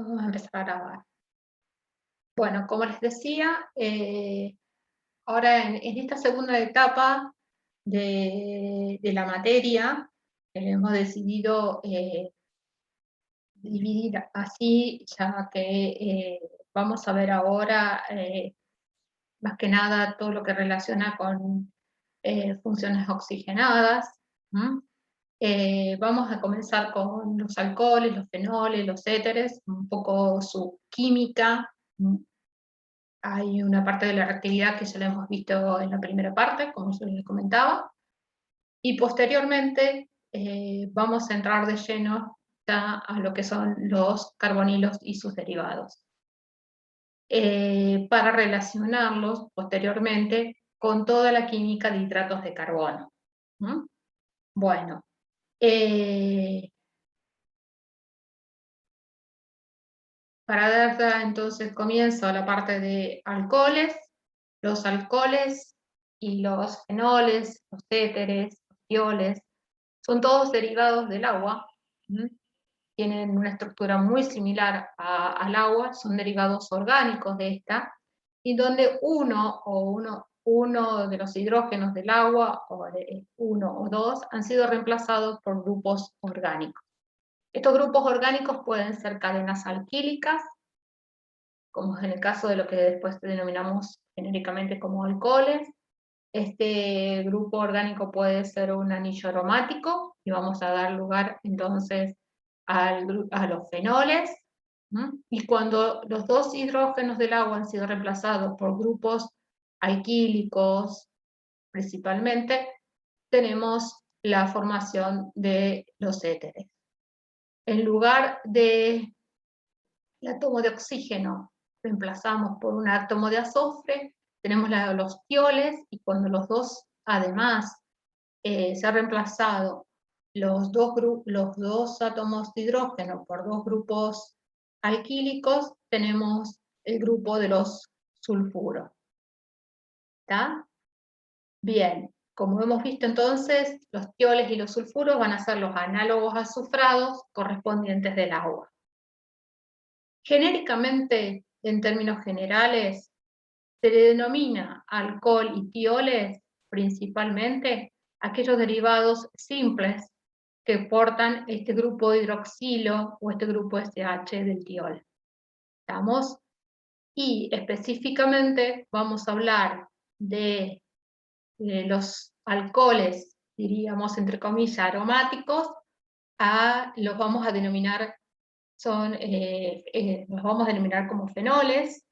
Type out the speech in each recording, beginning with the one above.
Vamos a empezar a grabar. Bueno, como les decía, ahora en esta segunda etapa de la materia, hemos decidido dividir así, ya que vamos a ver ahora más que nada todo lo que relaciona con funciones oxigenadas. ¿Mm? Vamos a comenzar con los alcoholes, los fenoles, los éteres, un poco su química. Hay una parte de la reactividad que ya la hemos visto en la primera parte, como yo les comentaba, y posteriormente vamos a entrar de lleno ya a lo que son los carbonilos y sus derivados, para relacionarlos posteriormente con toda la química de hidratos de carbono. ¿Mm? Bueno, para dar entonces comienzo a la parte de alcoholes, los alcoholes y los fenoles, los éteres, los tioles, son todos derivados del agua. ¿Mm? Tienen una estructura muy similar al agua, son derivados orgánicos de esta, y donde uno de los hidrógenos del agua, o de uno o dos, han sido reemplazados por grupos orgánicos. Estos grupos orgánicos pueden ser cadenas alquílicas, como es en el caso de lo que después denominamos genéricamente como alcoholes. Este grupo orgánico puede ser un anillo aromático, y vamos a dar lugar entonces a los fenoles. Y cuando los dos hidrógenos del agua han sido reemplazados por grupos alquílicos principalmente, tenemos la formación de los éteres. En lugar de el átomo de oxígeno reemplazamos por un átomo de azufre, tenemos los tioles, y cuando los dos además se ha reemplazado los dos átomos de hidrógeno por dos grupos alquílicos, tenemos el grupo de los sulfuros. ¿Está? Bien, como hemos visto entonces, los tioles y los sulfuros van a ser los análogos azufrados correspondientes del agua. Genéricamente, en términos generales, se le denomina alcohol y tioles principalmente aquellos derivados simples que portan este grupo hidroxilo o este grupo SH del tiol. ¿Estamos? Y específicamente vamos a hablar de los alcoholes, diríamos entre comillas, aromáticos, los vamos a denominar los vamos a denominar como fenoles.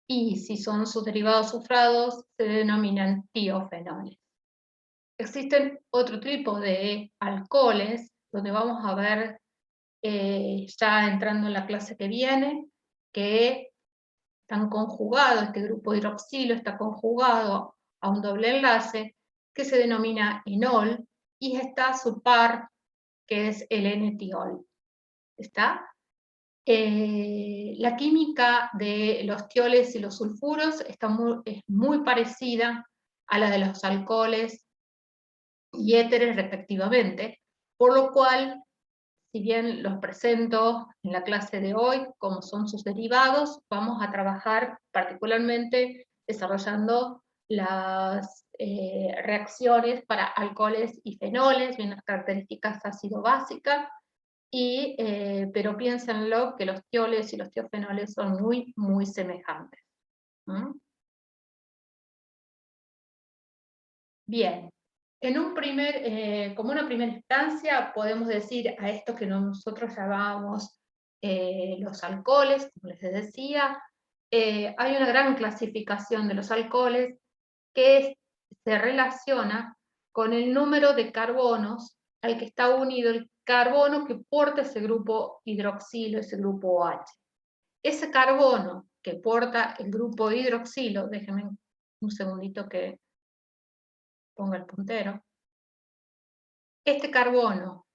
Y si son sus derivados azufrados, se denominan tiofenoles. Existen otro tipo de alcoholes, donde vamos a ver, ya entrando en la clase que viene, que están conjugados, este grupo hidroxilo está conjugado a un doble enlace, que se denomina enol, y está su par, que es el N-tiol. ¿Está? La química de los tioles y los sulfuros es muy parecida a la de los alcoholes y éteres respectivamente, por lo cual, si bien los presento en la clase de hoy como son sus derivados, vamos a trabajar particularmente desarrollando las reacciones para alcoholes y fenoles, bien las características ácido-básicas, pero piénsenlo que los tioles y los tiofenoles son muy, muy semejantes. Bien, como una primera instancia podemos decir a esto que nosotros llamábamos los alcoholes, como les decía, hay una gran clasificación de los alcoholes que se relaciona con el número de carbonos al que está unido el carbono que porta ese grupo hidroxilo, ese grupo OH. Ese carbono que porta el grupo hidroxilo, déjenme un segundito que ponga el puntero, este carbono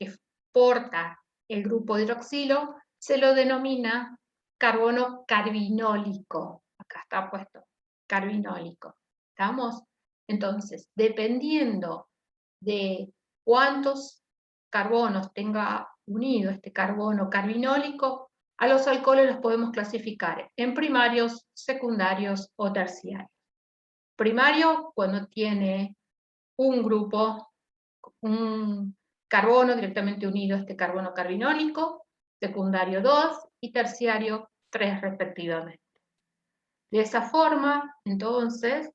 que porta el grupo hidroxilo se lo denomina carbono carbinólico. Acá está puesto, carbinólico. ¿Estamos? Entonces, dependiendo de cuántos carbonos tenga unido este carbono carbinólico, a los alcoholes los podemos clasificar en primarios, secundarios o terciarios. Primario, cuando tiene un grupo, un carbono directamente unido a este carbono carbinólico, secundario 2 y terciario 3 respectivamente. De esa forma, entonces,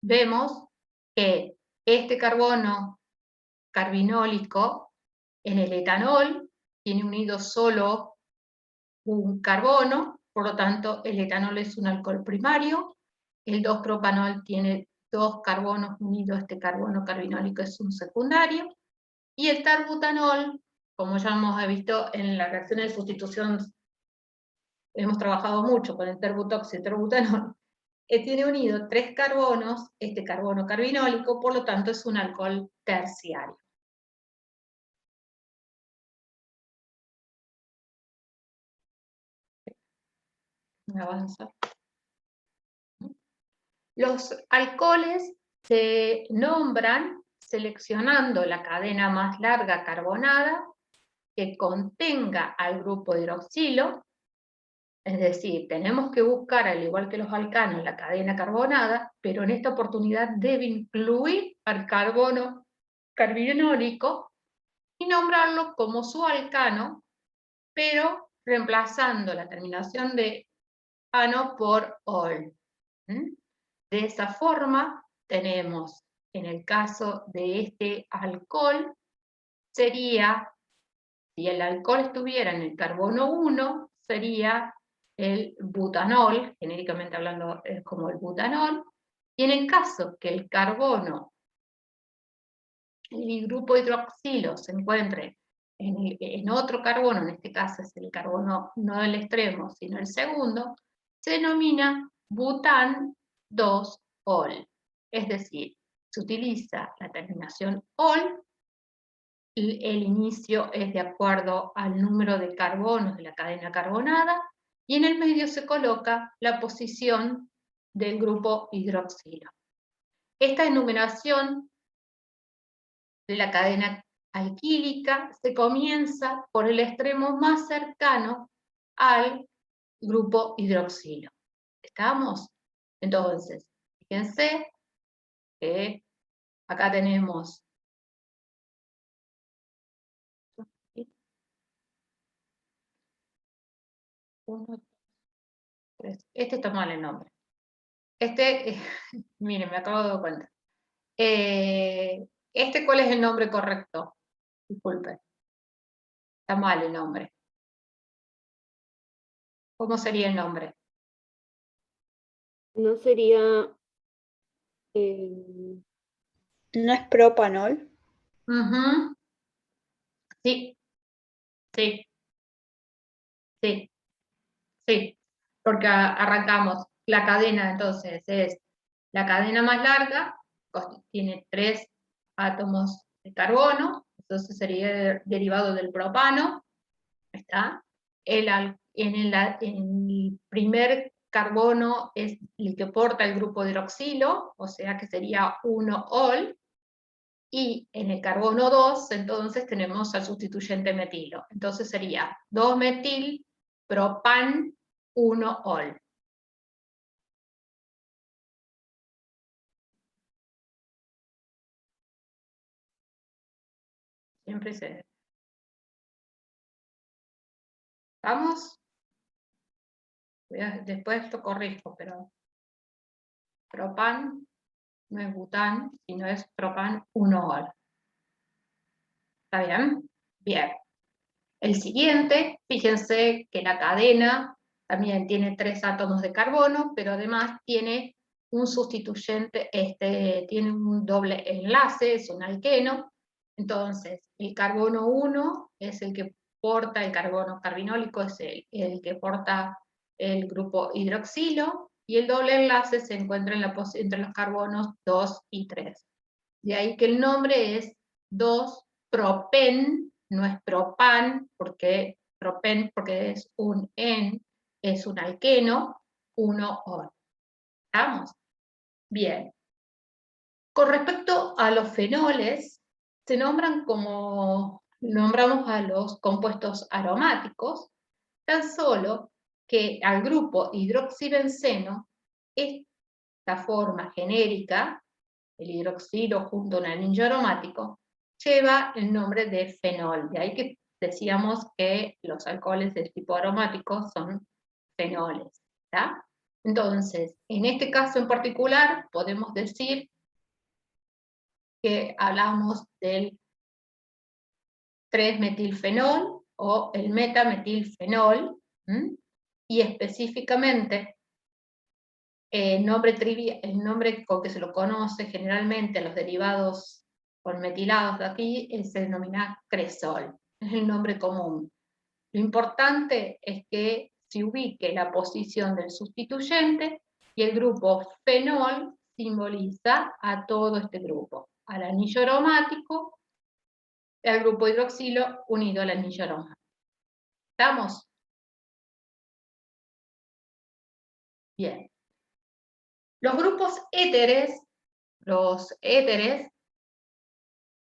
vemos que este carbono carbinólico en el etanol tiene unido solo un carbono, por lo tanto el etanol es un alcohol primario, el 2-propanol tiene 2 carbonos unidos, este carbono carbinólico es un secundario, y el tarbutanol, como ya hemos visto en la reacción de sustitución, hemos trabajado mucho con el terbutox y terbutanol, tiene unido 3 carbonos, este carbono carbinólico, por lo tanto es un alcohol terciario. Me avanza. Los alcoholes se nombran seleccionando la cadena más larga carbonada que contenga al grupo hidroxilo, es decir, tenemos que buscar, al igual que los alcanos, la cadena carbonada, pero en esta oportunidad debe incluir al carbono carbinólico y nombrarlo como su alcano, pero reemplazando la terminación de ano por ol. De esa forma, tenemos, en el caso de este alcohol, sería, si el alcohol estuviera en el carbono 1, sería el butanol, genéricamente hablando es como el butanol, y en el caso que el carbono, el grupo hidroxilo se encuentre en otro carbono, en este caso es el carbono no del extremo, sino el segundo, se denomina bután 2-ol. Es decir, se utiliza la terminación ol, y el inicio es de acuerdo al número de carbonos de la cadena carbonada, y en el medio se coloca la posición del grupo hidroxilo. Esta enumeración de la cadena alquílica se comienza por el extremo más cercano al grupo hidroxilo. ¿Estamos? Entonces, fíjense que acá tenemos 1, 3. Este está mal el nombre. Miren, me acabo de dar cuenta. ¿Cuál es el nombre correcto? Disculpe. Está mal el nombre. ¿Cómo sería el nombre? ¿No sería... ¿no es propanol? Sí, sí, sí, sí. Porque arrancamos. La cadena, entonces, es la cadena más larga, tiene 3 átomos de carbono, entonces sería derivado del propano, ¿está? En el primer carbono es el que porta el grupo hidroxilo, o sea que sería 1-ol, y en el carbono 2, entonces tenemos al sustituyente metilo. Entonces sería 2-metil propan 1-ol. Siempre se... ¿Estamos? Después lo corrijo, pero propan no es bután, sino es propan 1-ol. ¿Está bien? Bien. El siguiente, fíjense que la cadena también tiene 3 átomos de carbono, pero además tiene un sustituyente, tiene un doble enlace, es un alqueno. Entonces, el carbono 1 es el que porta el carbono carbinólico, es el que porta el grupo hidroxilo, y el doble enlace se encuentra entre los carbonos 2 y 3. De ahí que el nombre es 2-propen, no es propan, porque propen, porque es un en, es un alqueno, 1-ol. ¿Estamos? Bien. Con respecto a los fenoles, se nombran como nombramos a los compuestos aromáticos, tan solo que al grupo hidroxibenceno, esta forma genérica, el hidroxilo junto a un anillo aromático, lleva el nombre de fenol. De ahí que decíamos que los alcoholes de tipo aromático son fenoles. ¿Está? Entonces, en este caso en particular, podemos decir que hablamos del 3-metilfenol o el metametilfenol, y específicamente el nombre con que se lo conoce generalmente a los derivados con metilados de aquí se denomina cresol, es el nombre común. Lo importante es que se ubique la posición del sustituyente y el grupo fenol simboliza a todo este grupo, al anillo aromático, al grupo hidroxilo unido al anillo aromático. ¿Estamos? Bien. Los grupos éteres,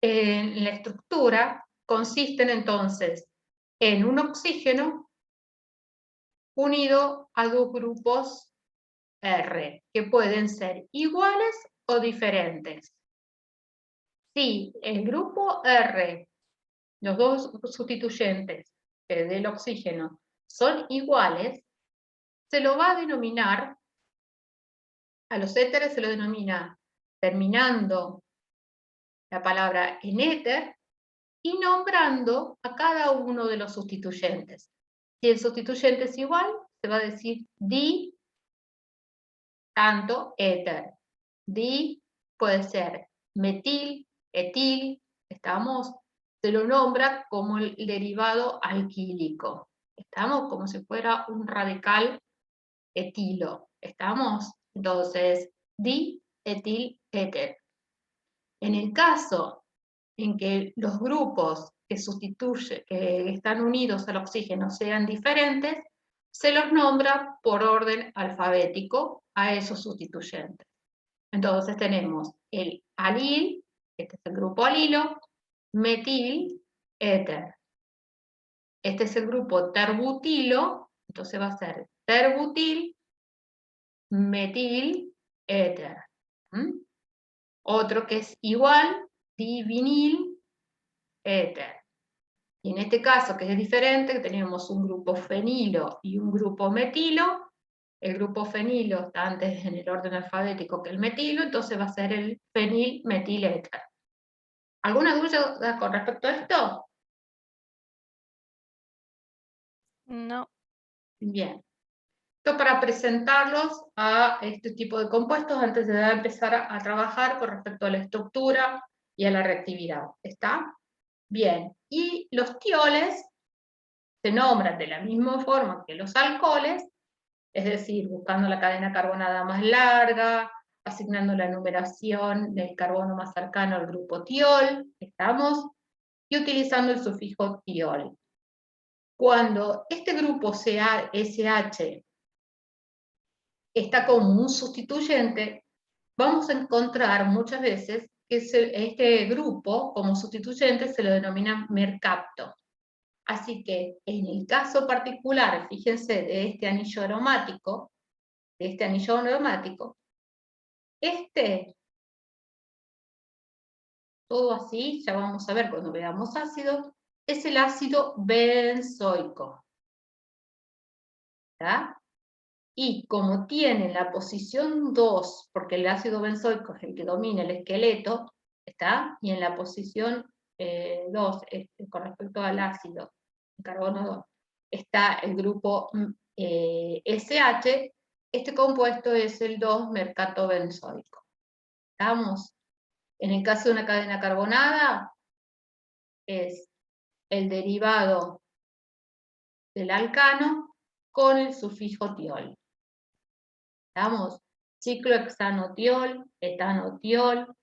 en la estructura consisten entonces en un oxígeno unido a dos grupos R, que pueden ser iguales o diferentes. Si el grupo R, los dos sustituyentes del oxígeno, son iguales, se lo va a denominar, a los éteres se lo denomina terminando la palabra en éter y nombrando a cada uno de los sustituyentes. Si el sustituyente es igual, se va a decir di tanto éter. Di puede ser metil, etil, estamos, se lo nombra como el derivado alquílico. Estamos como si fuera un radical etilo. ¿Estamos? Entonces, di, etil, éter. En el caso en que los grupos que están unidos al oxígeno sean diferentes, se los nombra por orden alfabético a esos sustituyentes. Entonces tenemos el alil, este es el grupo alilo, metil, éter. Este es el grupo terbutilo, entonces va a ser terbutil, metil, éter. Otro que es igual, divinil, éter. Y en este caso, que es diferente, que tenemos un grupo fenilo y un grupo metilo. El grupo fenilo está antes en el orden alfabético que el metilo, entonces va a ser el fenilmetiléter. ¿Alguna duda con respecto a esto? No. Bien. Esto para presentarlos a este tipo de compuestos antes de empezar a trabajar con respecto a la estructura y a la reactividad. ¿Está? Bien. Y los tioles se nombran de la misma forma que los alcoholes, es decir, buscando la cadena carbonada más larga, asignando la numeración del carbono más cercano al grupo tiol, ¿estamos? Y utilizando el sufijo tiol. Cuando este grupo SH está como un sustituyente, vamos a encontrar muchas veces que este grupo, como sustituyente, se lo denomina mercapto. Así que en el caso particular, fíjense, de este anillo aromático, todo así, ya vamos a ver cuando veamos ácido, es el ácido benzoico. ¿Está? Y como tiene la posición 2, porque el ácido benzoico es el que domina el esqueleto, ¿está? Y en la posición 2, con respecto al ácido, el carbono 2, está el grupo SH, este compuesto es el 2-mercatobenzoico. ¿Estamos? En el caso de una cadena carbonada, es el derivado del alcano con el sufijo tiol. ¿Estamos? Ciclohexanotiol, etanotiol,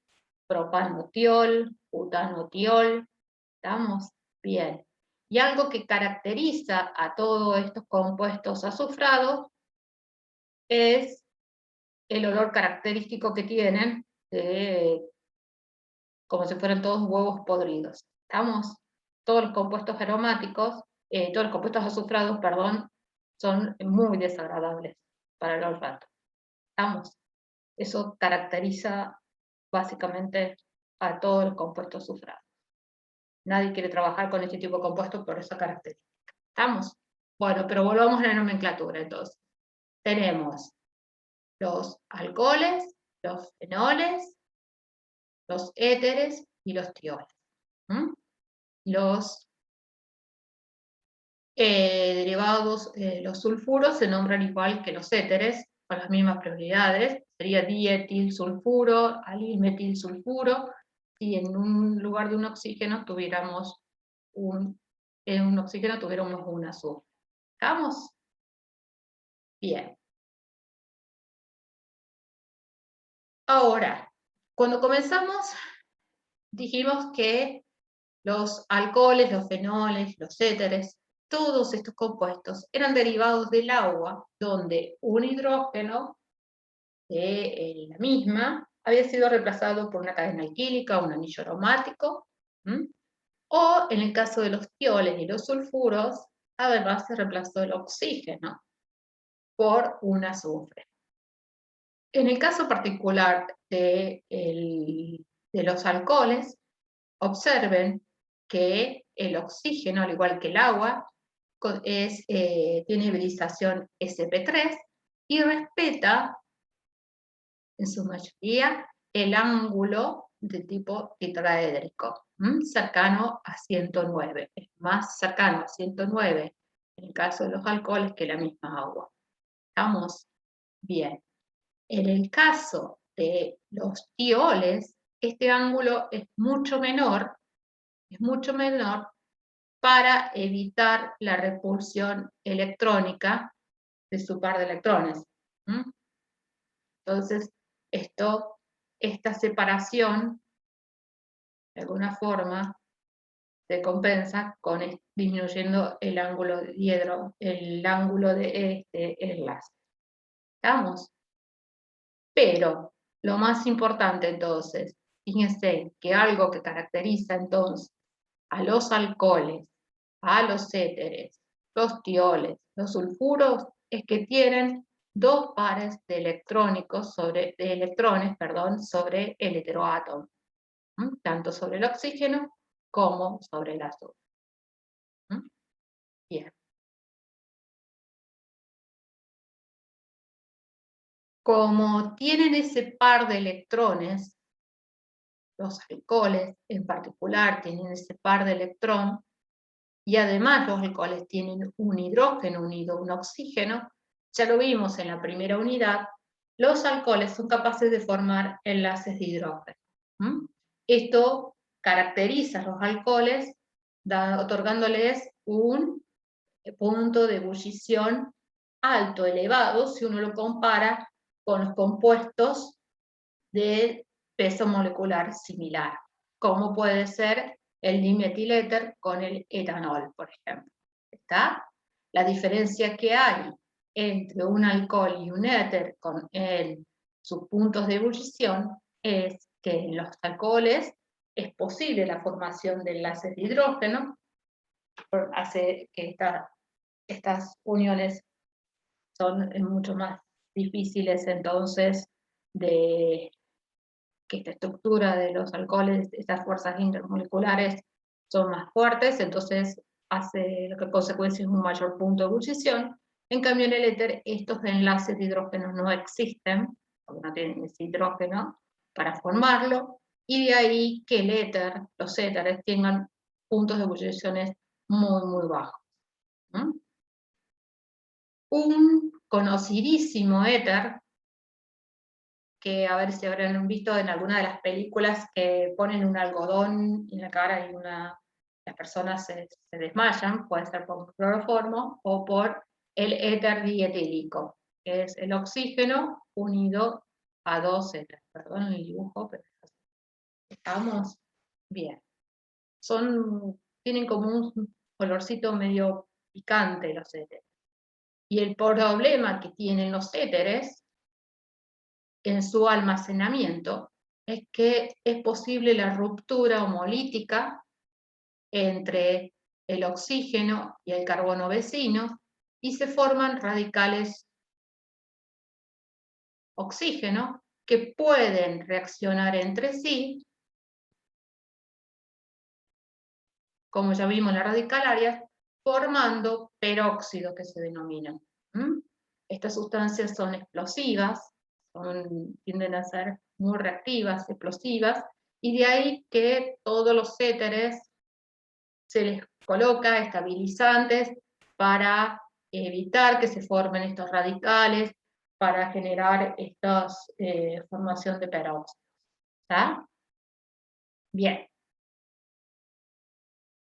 propanotiol, butanotiol. ¿Estamos? Bien. Y algo que caracteriza a todos estos compuestos azufrados es el olor característico que tienen de como si fueran todos huevos podridos. ¿Estamos? Todos los compuestos aromáticos, todos los compuestos azufrados, perdón, son muy desagradables para el olfato. ¿Estamos? Eso caracteriza básicamente a todos los compuestos azufrados. Nadie quiere trabajar con este tipo de compuestos por esa característica. ¿Estamos? Bueno, pero volvamos a la nomenclatura entonces. Tenemos los alcoholes, los fenoles, los éteres y los tioles. Los derivados, los sulfuros, se nombran igual que los éteres, con las mismas propiedades. Sería dietilsulfuro, alilmetilsulfuro, si en un lugar de un oxígeno tuviéramos un oxígeno tuviéramos un azufre. ¿Estamos? Bien. Ahora, cuando comenzamos, dijimos que los alcoholes, los fenoles, los éteres, todos estos compuestos eran derivados del agua, donde un hidrógeno de la misma había sido reemplazado por una cadena alquílica, un anillo aromático, o en el caso de los tioles y los sulfuros, además se reemplazó el oxígeno por un azufre. En el caso particular de los alcoholes, observen que el oxígeno, al igual que el agua, tiene hibridización sp3 y respeta, en su mayoría, el ángulo de tipo tetraédrico, cercano a 109. Es más cercano a 109 en el caso de los alcoholes que la misma agua. ¿Estamos? Bien. En el caso de los tioles, este ángulo es mucho menor para evitar la repulsión electrónica de su par de electrones. Entonces, esta separación, de alguna forma, se compensa con disminuyendo el ángulo de este enlace. ¿Estamos? Pero lo más importante entonces, fíjense que algo que caracteriza entonces a los alcoholes, a los éteres, los tioles, los sulfuros, es que tienen dos pares de electrones sobre el heteroátomo, tanto sobre el oxígeno como sobre el azufre. Bien. Como tienen ese par de electrones, los alcoholes en particular tienen ese par de electrón, y además los alcoholes tienen un hidrógeno unido a un oxígeno, ya lo vimos en la primera unidad, los alcoholes son capaces de formar enlaces de hidrógeno. Esto caracteriza a los alcoholes otorgándoles un punto de ebullición alto, elevado, si uno lo compara con los compuestos de peso molecular similar, como puede ser el dimetiléter con el etanol, por ejemplo. ¿Está? La diferencia que hay entre un alcohol y un éter sus puntos de ebullición es que en los alcoholes es posible la formación de enlaces de hidrógeno, hace que estas uniones son mucho más difíciles entonces de que esta estructura de los alcoholes, estas fuerzas intermoleculares son más fuertes, entonces hace lo que consecuencia es un mayor punto de ebullición. En cambio en el éter estos enlaces de hidrógeno no existen, porque no tienen ese hidrógeno para formarlo, y de ahí que el éter, los éteres tengan puntos de ebulliciones muy bajos. Un conocidísimo éter, que a ver si habrán visto en alguna de las películas que ponen un algodón en la cara y las personas se desmayan, puede ser por cloroformo o por el éter dietílico, que es el oxígeno unido a dos éter. Perdón el dibujo, pero estamos bien. Tienen como un colorcito medio picante los éteres. Y el problema que tienen los éteres en su almacenamiento es que es posible la ruptura homolítica entre el oxígeno y el carbono vecino y se forman radicales oxígeno que pueden reaccionar entre sí, como ya vimos en la radicalaria, formando peróxido que se denominan. Estas sustancias son explosivas, tienden a ser muy reactivas, explosivas, y de ahí que todos los éteres se les coloca estabilizantes para evitar que se formen estos radicales, para generar esta formación de peróxidos. ¿Está? Bien.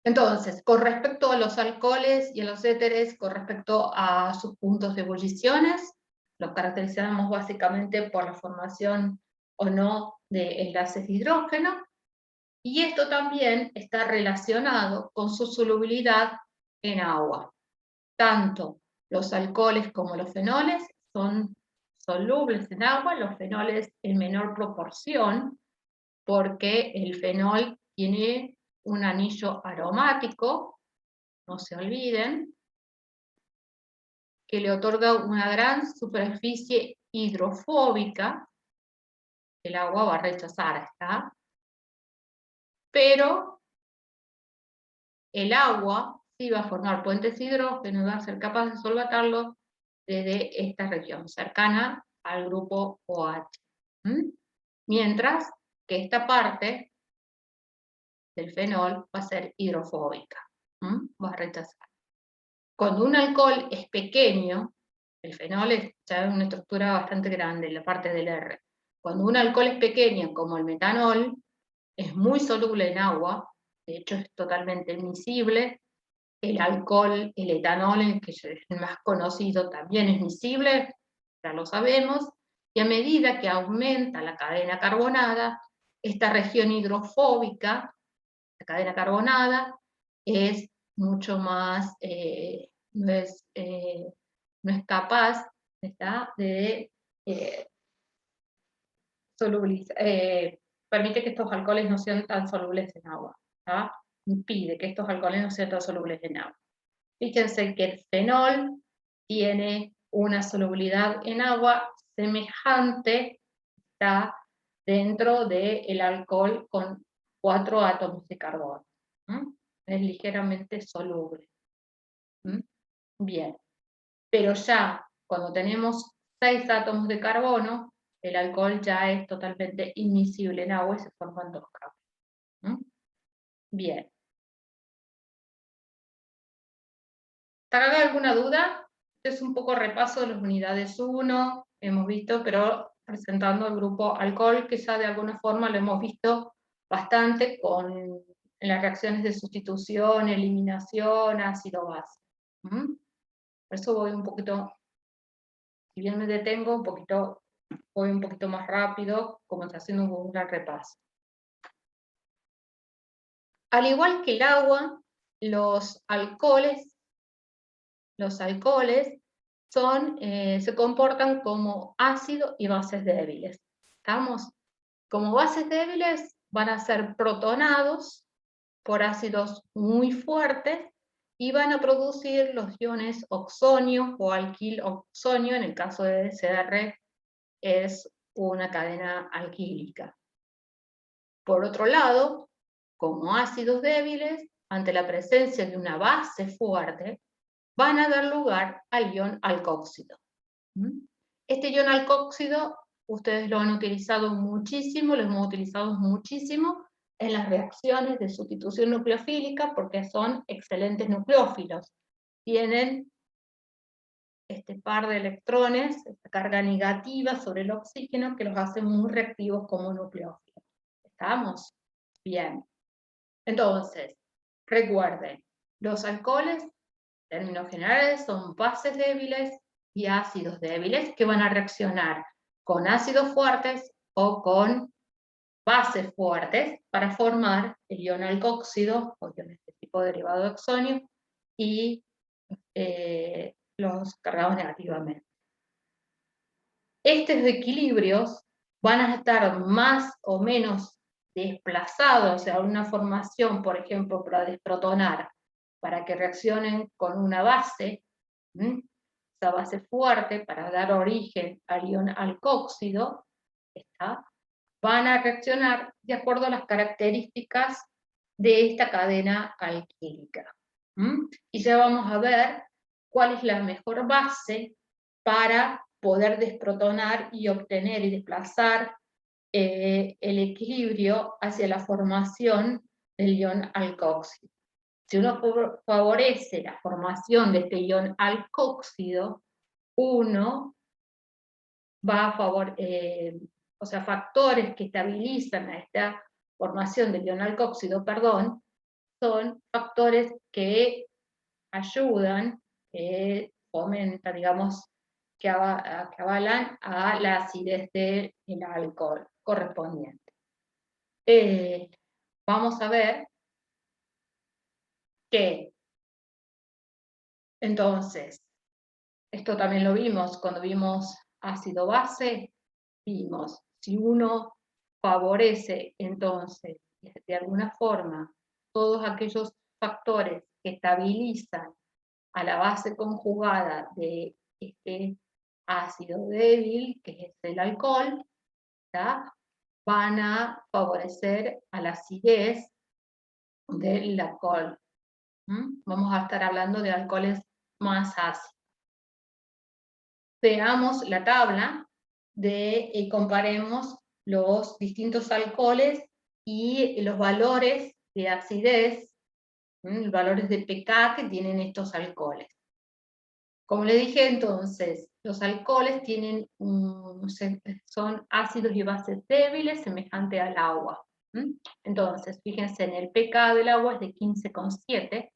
Entonces, con respecto a los alcoholes y a los éteres, con respecto a sus puntos de ebulliciones, los caracterizamos básicamente por la formación o no de enlaces de hidrógeno, y esto también está relacionado con su solubilidad en agua. Tanto los alcoholes como los fenoles son solubles en agua, los fenoles en menor proporción, porque el fenol tiene un anillo aromático, no se olviden, que le otorga una gran superficie hidrofóbica, el agua va a rechazar, ¿está? Pero el agua sí va a formar puentes de hidrógeno y va a ser capaz de solvatarlo desde esta región, cercana al grupo OH. Mientras que esta parte del fenol va a ser hidrofóbica, va a rechazar. Cuando un alcohol es pequeño, el fenol es ya una estructura bastante grande, la parte del R. Cuando un alcohol es pequeño, como el metanol, es muy soluble en agua, de hecho es totalmente miscible. El alcohol, el etanol, el que es el más conocido, también es miscible, ya lo sabemos, y a medida que aumenta la cadena carbonada, esta región hidrofóbica, la cadena carbonada, es mucho más, no es capaz, ¿está?, de solubilizar, permite que estos alcoholes no sean tan solubles en agua, ¿está? Impide que estos alcoholes no sean tan solubles en agua. Fíjense que el fenol tiene una solubilidad en agua semejante, está dentro del alcohol con 4 átomos de carbono. Es ligeramente soluble. Bien, pero ya cuando tenemos 6 átomos de carbono, el alcohol ya es totalmente inmiscible en agua y se forman 2 capas. Bien. ¿Hasta acá hay alguna duda? Este es un poco repaso de las unidades 1, hemos visto, pero presentando el grupo alcohol, que ya de alguna forma lo hemos visto bastante en las reacciones de sustitución, eliminación, ácido-base. Por eso voy un poquito, si bien me detengo, voy un poquito más rápido, como está haciendo un gran repaso. Al igual que el agua, los alcoholes se comportan como ácidos y bases débiles. ¿Estamos? Como bases débiles van a ser protonados por ácidos muy fuertes y van a producir los iones oxonio o alquil-oxonio, en el caso de CR es una cadena alquílica. Por otro lado, como ácidos débiles, ante la presencia de una base fuerte, van a dar lugar al ion alcóxido. Este ion alcóxido, ustedes lo han utilizado muchísimo, lo hemos utilizado muchísimo en las reacciones de sustitución nucleofílica porque son excelentes nucleófilos. Tienen este par de electrones, esta carga negativa sobre el oxígeno que los hace muy reactivos como nucleófilos. ¿Estamos? Bien. Entonces, recuerden, los alcoholes, en términos generales, son bases débiles y ácidos débiles que van a reaccionar con ácidos fuertes o con bases fuertes para formar el ion alcóxido, o ion este tipo derivado de oxonio, y los cargados negativamente. Estos equilibrios van a estar más o menos desplazados, o sea, una formación, por ejemplo, para desprotonar, para que reaccionen con una base, esa base fuerte para dar origen al ion alcóxido, van a reaccionar de acuerdo a las características de esta cadena alquílica. Y ya vamos a ver cuál es la mejor base para poder desprotonar y obtener y desplazar el equilibrio hacia la formación del ion alcóxido. Si uno favorece la formación de este ion alcóxido, uno va a o sea, factores que estabilizan a esta formación del ion alcóxido, perdón, son factores que ayudan, que fomentan, digamos, que avalan a la acidez del alcohol correspondiente. Vamos a ver que, entonces, esto también lo vimos cuando vimos ácido-base, vimos, si uno favorece entonces, de alguna forma, todos aquellos factores que estabilizan a la base conjugada de este ácido débil, que es el alcohol, ¿tá? Van a favorecer a la acidez del alcohol. Vamos a estar hablando de alcoholes más ácidos. Veamos la tabla y comparemos los distintos alcoholes y los valores de acidez, valores de pK que tienen estos alcoholes. Como le dije entonces, los alcoholes son ácidos y bases débiles semejante al agua. Entonces, fíjense, en el pK del agua es de 15,7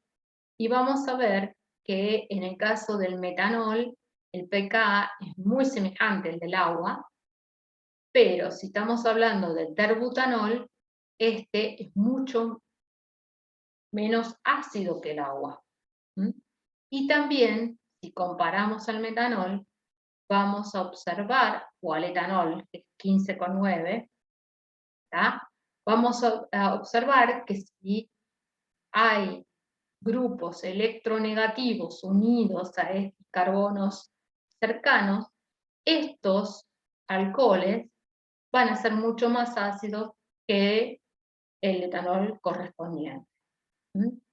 y vamos a ver que en el caso del metanol, el pK es muy semejante al del agua, pero si estamos hablando del terbutanol, este es mucho menos ácido que el agua. Y también, si comparamos al metanol, vamos a observar, o al etanol, que es 15,9, vamos a observar que si hay grupos electronegativos unidos a estos carbonos cercanos, estos alcoholes van a ser mucho más ácidos que el etanol correspondiente.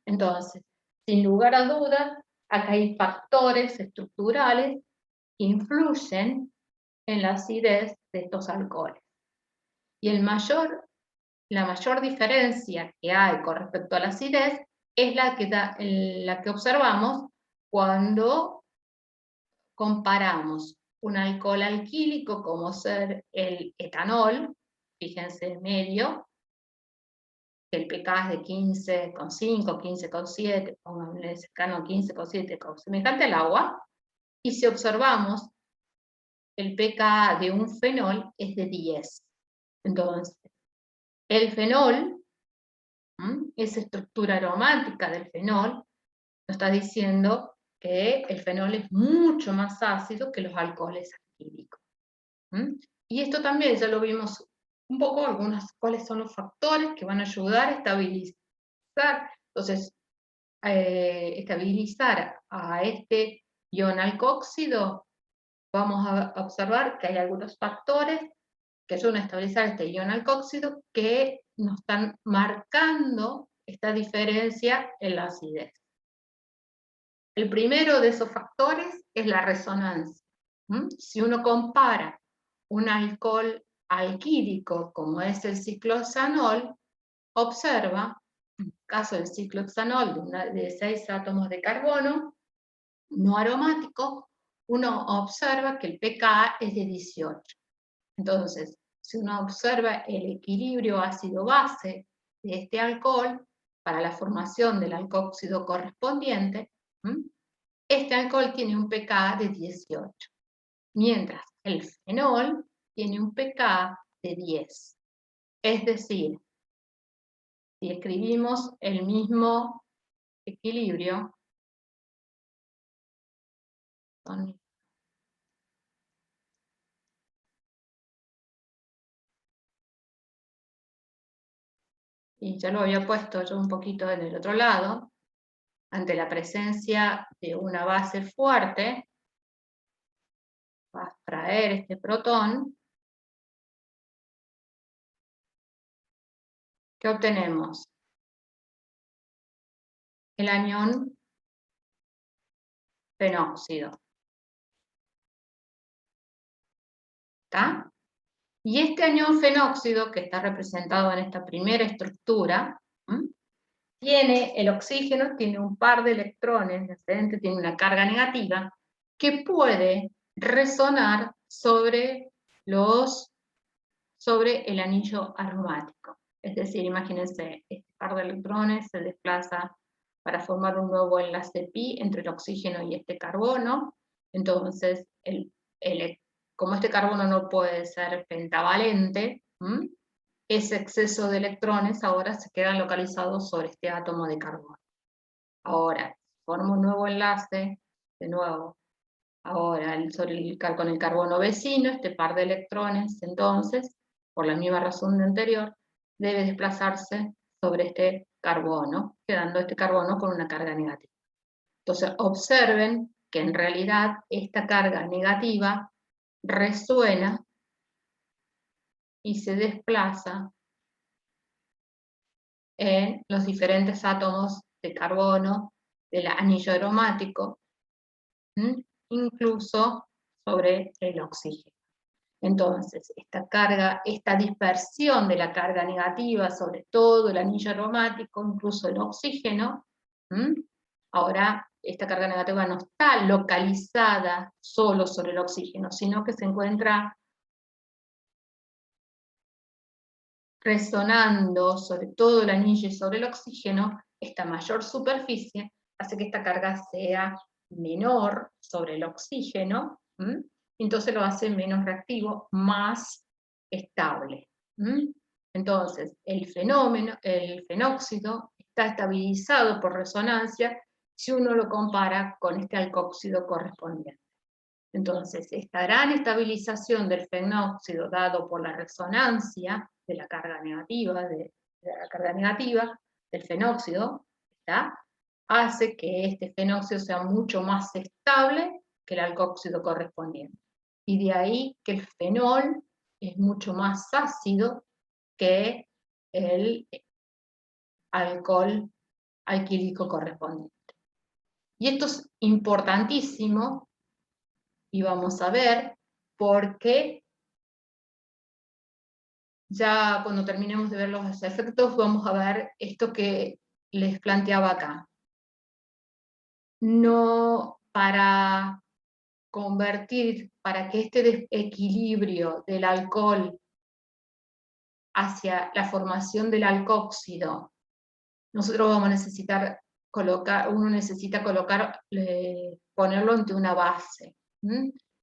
Entonces, sin lugar a dudas, acá hay factores estructurales que influyen en la acidez de estos alcoholes. Y la mayor diferencia que hay con respecto a la acidez es la que observamos cuando comparamos un alcohol alquílico como ser el etanol, fíjense medio, que el pK es de 15,5, 15,7, pongámosle cercano 15,7, semejante al agua, y si observamos el pK de un fenol es de 10. Entonces, el fenol, esa estructura aromática del fenol, nos está diciendo que el fenol es mucho más ácido que los alcoholes alquílicos. Y esto también ya lo vimos un poco, cuáles son los factores que van a ayudar a estabilizar. Entonces, estabilizar a este ion alcóxido, vamos a observar que hay algunos factores que ayudan a estabilizar este ion alcóxido que nos están marcando esta diferencia en la acidez. El primero de esos factores es la resonancia. Si uno compara un alcohol alquílico como es el ciclohexanol, observa, en el caso del ciclohexanol de 6 átomos de carbono, no aromático, uno observa que el pK es de 18. Entonces, si uno observa el equilibrio ácido-base de este alcohol para la formación del alcóxido correspondiente, este alcohol tiene un pK de 18, mientras el fenol tiene un pK de 10. Es decir, si escribimos el mismo equilibrio, y ya lo había puesto yo un poquito en el otro lado, ante la presencia de una base fuerte, va a extraer este protón. ¿Qué obtenemos? El anión fenóxido. ¿Está? Y este anión fenóxido, que está representado en esta primera estructura, tiene el oxígeno, tiene un par de electrones, tiene una carga negativa, que puede resonar sobre el anillo aromático. Es decir, imagínense, este par de electrones se desplaza para formar un nuevo enlace pi entre el oxígeno y este carbono. Entonces, como este carbono no puede ser pentavalente, ese exceso de electrones ahora se quedan localizados sobre este átomo de carbono. Ahora, forma un nuevo enlace, de nuevo, ahora con el carbono vecino, este par de electrones, entonces, por la misma razón de anterior, debe desplazarse sobre este carbono, quedando este carbono con una carga negativa. Entonces, observen que en realidad esta carga negativa resuena y se desplaza en los diferentes átomos de carbono del anillo aromático, incluso sobre el oxígeno. Entonces, esta dispersión de la carga negativa sobre todo el anillo aromático, incluso el oxígeno, ahora esta carga negativa no está localizada solo sobre el oxígeno, sino que se encuentra resonando sobre todo el anillo y sobre el oxígeno. Esta mayor superficie hace que esta carga sea menor sobre el oxígeno, entonces lo hace menos reactivo, más estable. Entonces, el fenóxido, está estabilizado por resonancia si uno lo compara con este alcóxido correspondiente. Entonces, esta gran estabilización del fenóxido dado por la resonancia de la carga negativa, del fenóxido, hace que este fenóxido sea mucho más estable que el alcóxido correspondiente. Y de ahí que el fenol es mucho más ácido que el alcohol alquílico correspondiente. Y esto es importantísimo, y vamos a ver por qué. Ya cuando terminemos de ver los efectos, vamos a ver esto que les planteaba acá. No para que este desequilibrio del alcohol hacia la formación del alcóxido, nosotros vamos a necesitar ponerlo ante una base.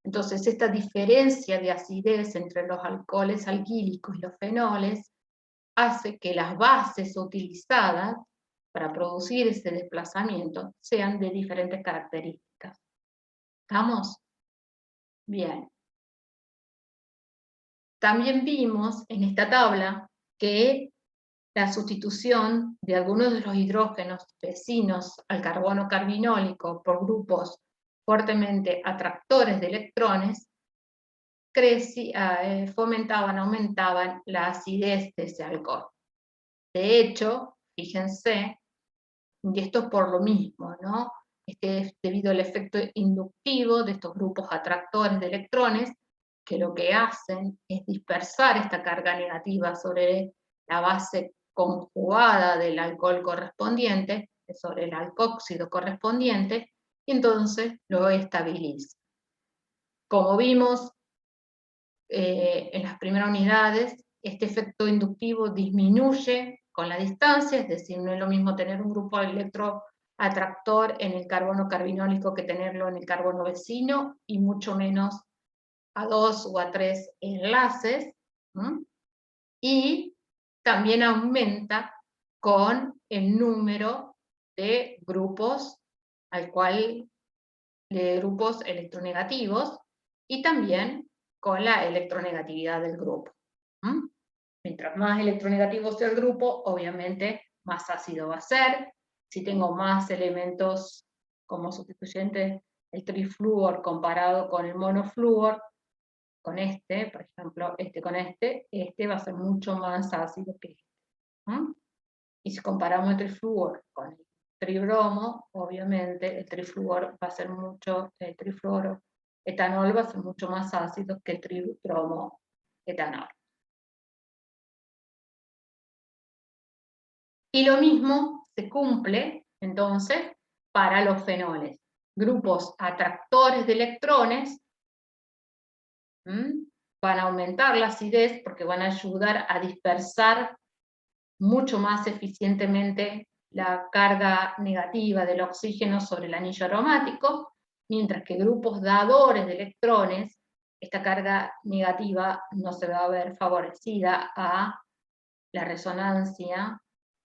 Entonces, esta diferencia de acidez entre los alcoholes alquílicos y los fenoles hace que las bases utilizadas para producir ese desplazamiento sean de diferentes características. ¿Estamos? Bien. También vimos en esta tabla que la sustitución de algunos de los hidrógenos vecinos al carbono carbinólico por grupos fuertemente atractores de electrones aumentaban la acidez de ese alcohol. De hecho, fíjense, y esto es por lo mismo, ¿no? Es debido al efecto inductivo de estos grupos atractores de electrones, que lo que hacen es dispersar esta carga negativa sobre la base conjugada del alcohol correspondiente, sobre el alcóxido correspondiente, y entonces lo estabiliza. Como vimos en las primeras unidades, este efecto inductivo disminuye con la distancia, es decir, no es lo mismo tener un grupo electroatractor en el carbono carbinólico que tenerlo en el carbono vecino, y mucho menos a 2 o a 3 enlaces, y también aumenta con el número de grupos grupos electronegativos, y también con la electronegatividad del grupo. Mientras más electronegativo sea el grupo, obviamente más ácido va a ser. Si tengo más elementos como sustituyente, el trifluor comparado con el monofluor, con este, por ejemplo, este con este va a ser mucho más ácido que este. Y si comparamos el trifluor con el tribromo, obviamente el trifluor va a ser mucho, el trifluoro etanol va a ser mucho más ácido que el tribromo etanol. Y lo mismo se cumple, entonces, para los fenoles. Grupos atractores de electrones van a aumentar la acidez porque van a ayudar a dispersar mucho más eficientemente la carga negativa del oxígeno sobre el anillo aromático, mientras que grupos dadores de electrones, esta carga negativa no se va a ver favorecida a la resonancia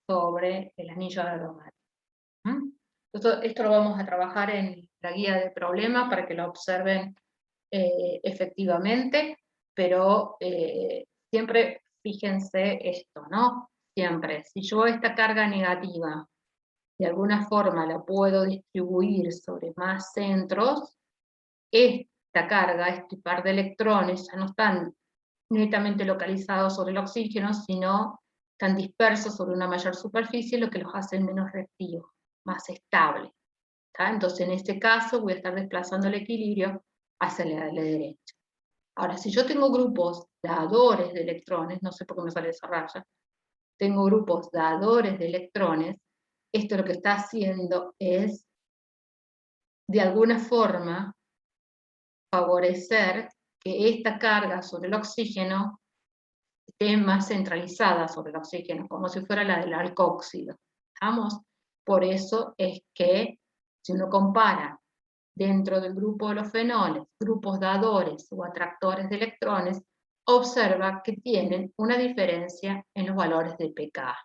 sobre el anillo aromático. Esto lo vamos a trabajar en la guía de problemas para que lo observen efectivamente, pero siempre fíjense esto, ¿no? Siempre, si yo esta carga negativa de alguna forma la puedo distribuir sobre más centros, esta carga, este par de electrones ya no están netamente localizados sobre el oxígeno, sino están dispersos sobre una mayor superficie, lo que los hace menos reactivos, más estables. Entonces en este caso voy a estar desplazando el equilibrio hacia la derecha. Ahora, si yo tengo grupos dadores de electrones, no sé por qué me sale esa raya, tengo grupos dadores de electrones, esto lo que está haciendo es, de alguna forma, favorecer que esta carga sobre el oxígeno esté más centralizada sobre el oxígeno, como si fuera la del alcohóxido. ¿Estamos? Por eso es que, si uno compara dentro del grupo de los fenoles, grupos dadores o atractores de electrones, observa que tienen una diferencia en los valores de pKa.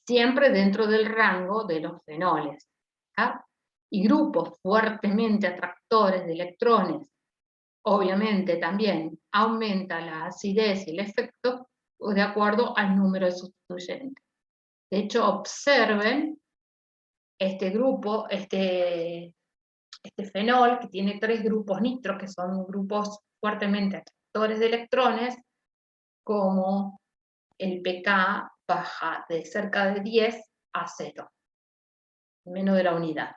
Siempre dentro del rango de los fenoles. Y grupos fuertemente atractores de electrones, obviamente también aumenta la acidez y el efecto de acuerdo al número de sustituyentes. De hecho, observen este grupo, este fenol, que tiene 3 grupos nitro, que son grupos fuertemente atractores de electrones, como el pK baja de cerca de 10 a 0, menos de la unidad.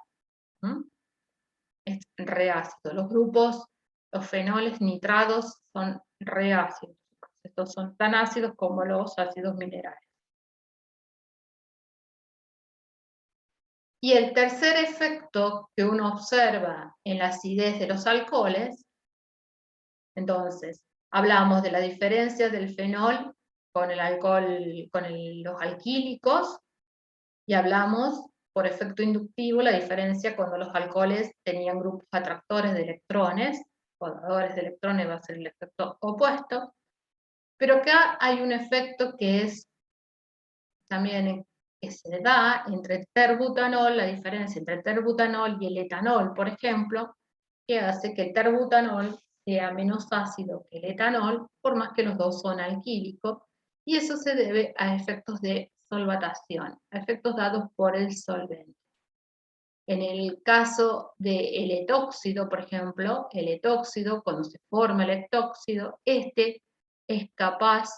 Es reácido. Los fenoles nitrados son reácidos. Estos son tan ácidos como los ácidos minerales. Y el tercer efecto que uno observa en la acidez de los alcoholes, entonces, hablamos de la diferencia del fenol con el alcohol, con los alquílicos, y hablamos, por efecto inductivo, la diferencia cuando los alcoholes tenían grupos atractores de electrones, o dadores de electrones va a ser el efecto opuesto, pero acá hay un efecto que es también que se da entre terbutanol, la diferencia entre el terbutanol y el etanol, por ejemplo, que hace que el terbutanol sea menos ácido que el etanol, por más que los dos son alquílicos, y eso se debe a efectos de solvatación, a efectos dados por el solvente. En el caso del etóxido, por ejemplo, el etóxido, cuando se forma el etóxido, este es capaz,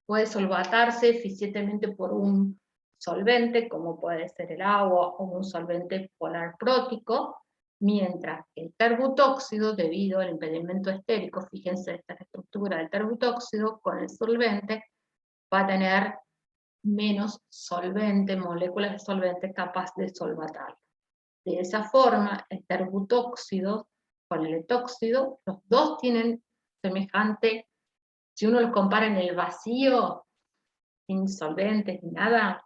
puede solvatarse eficientemente por un solvente, como puede ser el agua o un solvente polar prótico, mientras que el terbutóxido, debido al impedimento estérico, fíjense esta estructura del terbutóxido, con el solvente va a tener menos solvente, moléculas de solvente capaz de solvatarlo. De esa forma, el terbutóxido con el etóxido, los dos tienen semejante. Si uno los compara en el vacío, sin solventes ni nada,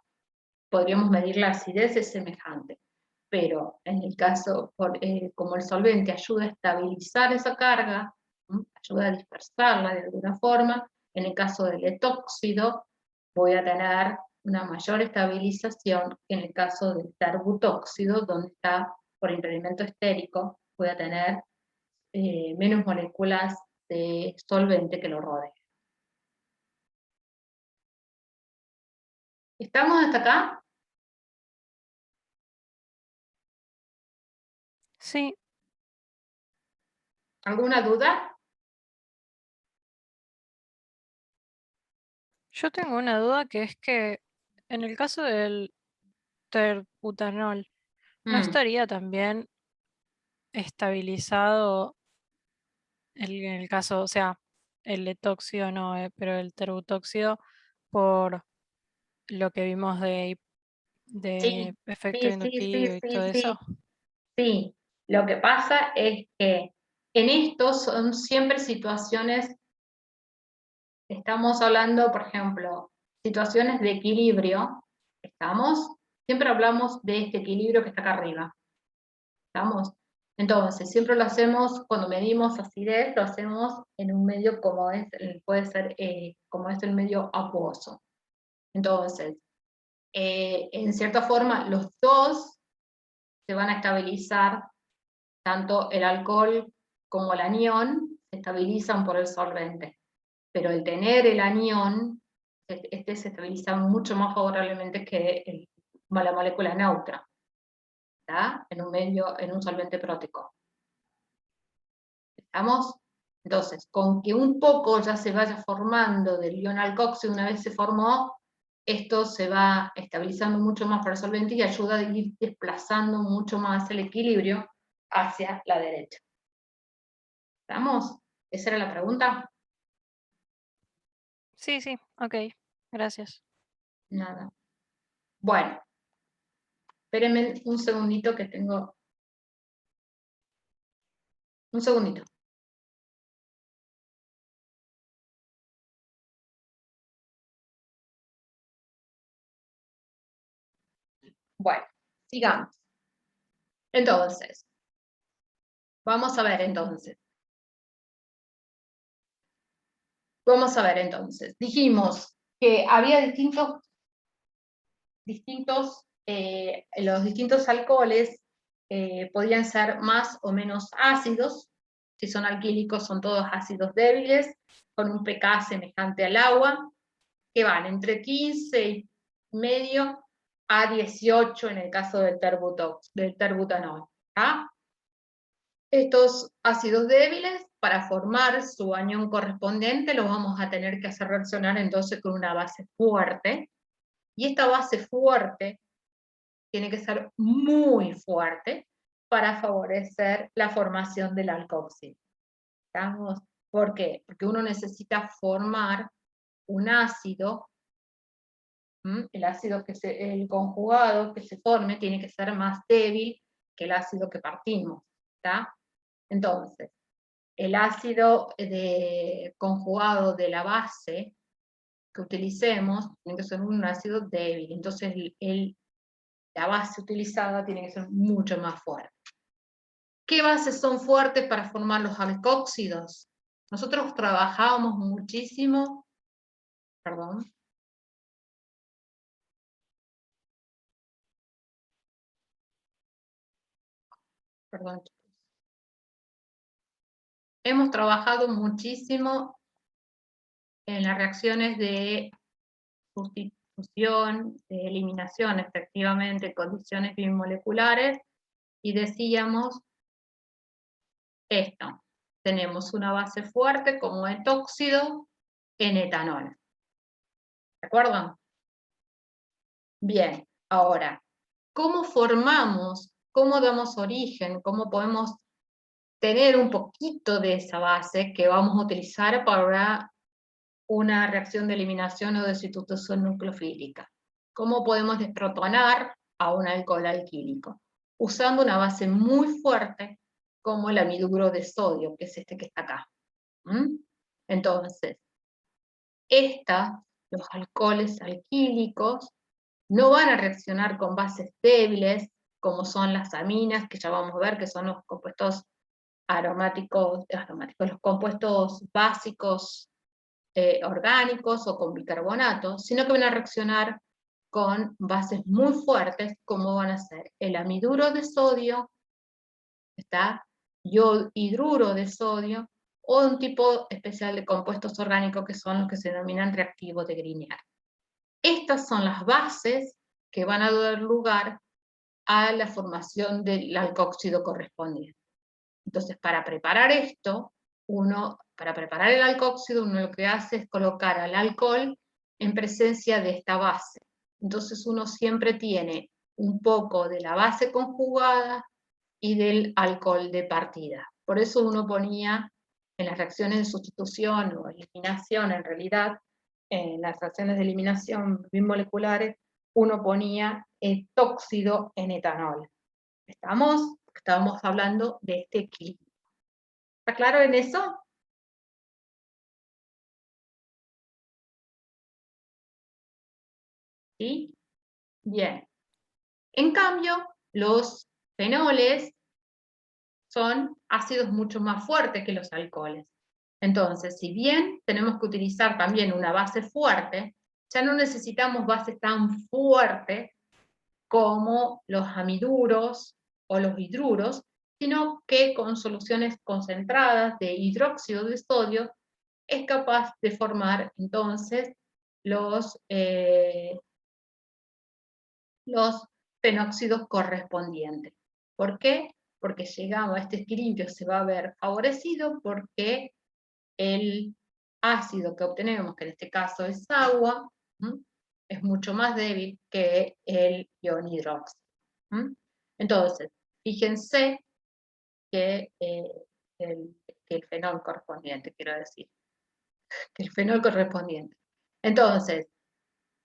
podríamos medir la acidez, es semejante. Pero en el caso, como el solvente ayuda a estabilizar esa carga, ayuda a dispersarla de alguna forma, en el caso del etóxido voy a tener una mayor estabilización que en el caso del terbutóxido, donde está por impedimento estérico, voy a tener menos moléculas de solvente que lo rodea. ¿Estamos hasta acá? Sí, ¿Alguna duda? yo tengo una duda que es que en el caso del terbutanol, ¿no Mm, estaría también estabilizado en el caso, o sea, el etóxido no, pero el terbutóxido por lo que vimos de sí, efecto sí, sí, sí, inductivo y sí, todo sí, eso? sí. Lo que pasa es que en esto son siempre situaciones, estamos hablando, por ejemplo, situaciones de equilibrio, ¿estamos? Siempre hablamos de este equilibrio que está acá arriba, ¿estamos? Entonces, siempre lo hacemos, cuando medimos acidez, lo hacemos en un medio como es, puede ser como es el medio acuoso. Entonces, en cierta forma, los dos se van a estabilizar, tanto el alcohol como el anión se estabilizan por el solvente, pero el tener el anión, este se estabiliza mucho más favorablemente que la molécula neutra, ¿está? En un solvente prótico. ¿Estamos? Entonces, con que un poco ya se vaya formando del ion alcoxi, una vez se formó, esto se va estabilizando mucho más para el solvente y ayuda a ir desplazando mucho más el equilibrio hacia la derecha. ¿Estamos? ¿Esa era la pregunta? Sí, sí, ok, gracias. Nada. Bueno, espérenme un segundito que tengo... Un segundito. Bueno, sigamos. Entonces, vamos a ver entonces. Vamos a ver entonces. Dijimos que había los distintos alcoholes podían ser más o menos ácidos. Si son alquílicos, son todos ácidos débiles, con un pK semejante al agua, que van entre 15,5 a 18 en el caso del terbutanol. ¿Ah? Estos ácidos débiles, para formar su anión correspondiente, los vamos a tener que hacer reaccionar entonces con una base fuerte. Y esta base fuerte tiene que ser muy fuerte para favorecer la formación del alcoxil. ¿Estamos? ¿Por qué? Porque uno necesita formar un ácido, el ácido el conjugado que se forme tiene que ser más débil que el ácido que partimos. ¿Está? Entonces, el ácido conjugado de la base que utilicemos tiene que ser un ácido débil. Entonces, la base utilizada tiene que ser mucho más fuerte. ¿Qué bases son fuertes para formar los alcóxidos? Nosotros trabajábamos muchísimo, perdón, perdón, hemos trabajado muchísimo en las reacciones de sustitución, de eliminación, efectivamente, condiciones bimoleculares, y decíamos esto. Tenemos una base fuerte como etóxido en etanol. ¿De acuerdo? Bien, ahora, ¿cómo formamos, cómo damos origen, cómo podemos tener un poquito de esa base que vamos a utilizar para una reacción de eliminación o de sustitución nucleofílica? ¿Cómo podemos desprotonar a un alcohol alquílico? Usando una base muy fuerte como el anhidro de sodio, que es este que está acá. Entonces, los alcoholes alquílicos, no van a reaccionar con bases débiles, como son las aminas, que ya vamos a ver que son los compuestos aromáticos, los compuestos básicos orgánicos o con bicarbonato, sino que van a reaccionar con bases muy fuertes, como van a ser el amiduro de sodio, ¿está? Hidruro de sodio, o un tipo especial de compuestos orgánicos que son los que se denominan reactivos de Grignard. Estas son las bases que van a dar lugar a la formación del alcóxido correspondiente. Entonces, para preparar esto, para preparar el alcóxido, uno lo que hace es colocar al alcohol en presencia de esta base. Entonces uno siempre tiene un poco de la base conjugada y del alcohol de partida. Por eso uno ponía en las reacciones de sustitución o eliminación, en realidad, en las reacciones de eliminación bimoleculares, uno ponía etóxido en etanol. Estábamos hablando de este equilibrio. ¿Está claro en eso? ¿Sí? Bien. En cambio, los fenoles son ácidos mucho más fuertes que los alcoholes. Entonces, si bien tenemos que utilizar también una base fuerte, ya no necesitamos bases tan fuertes como los amiduros o los hidruros, sino que con soluciones concentradas de hidróxido de sodio es capaz de formar entonces los fenóxidos correspondientes. ¿Por qué? Porque llegamos a este equilibrio, se va a ver favorecido porque el ácido que obtenemos, que en este caso es agua, es mucho más débil que el ion hidróxido. Entonces, fíjense que el fenol correspondiente, quiero decir, que el fenol correspondiente. Entonces,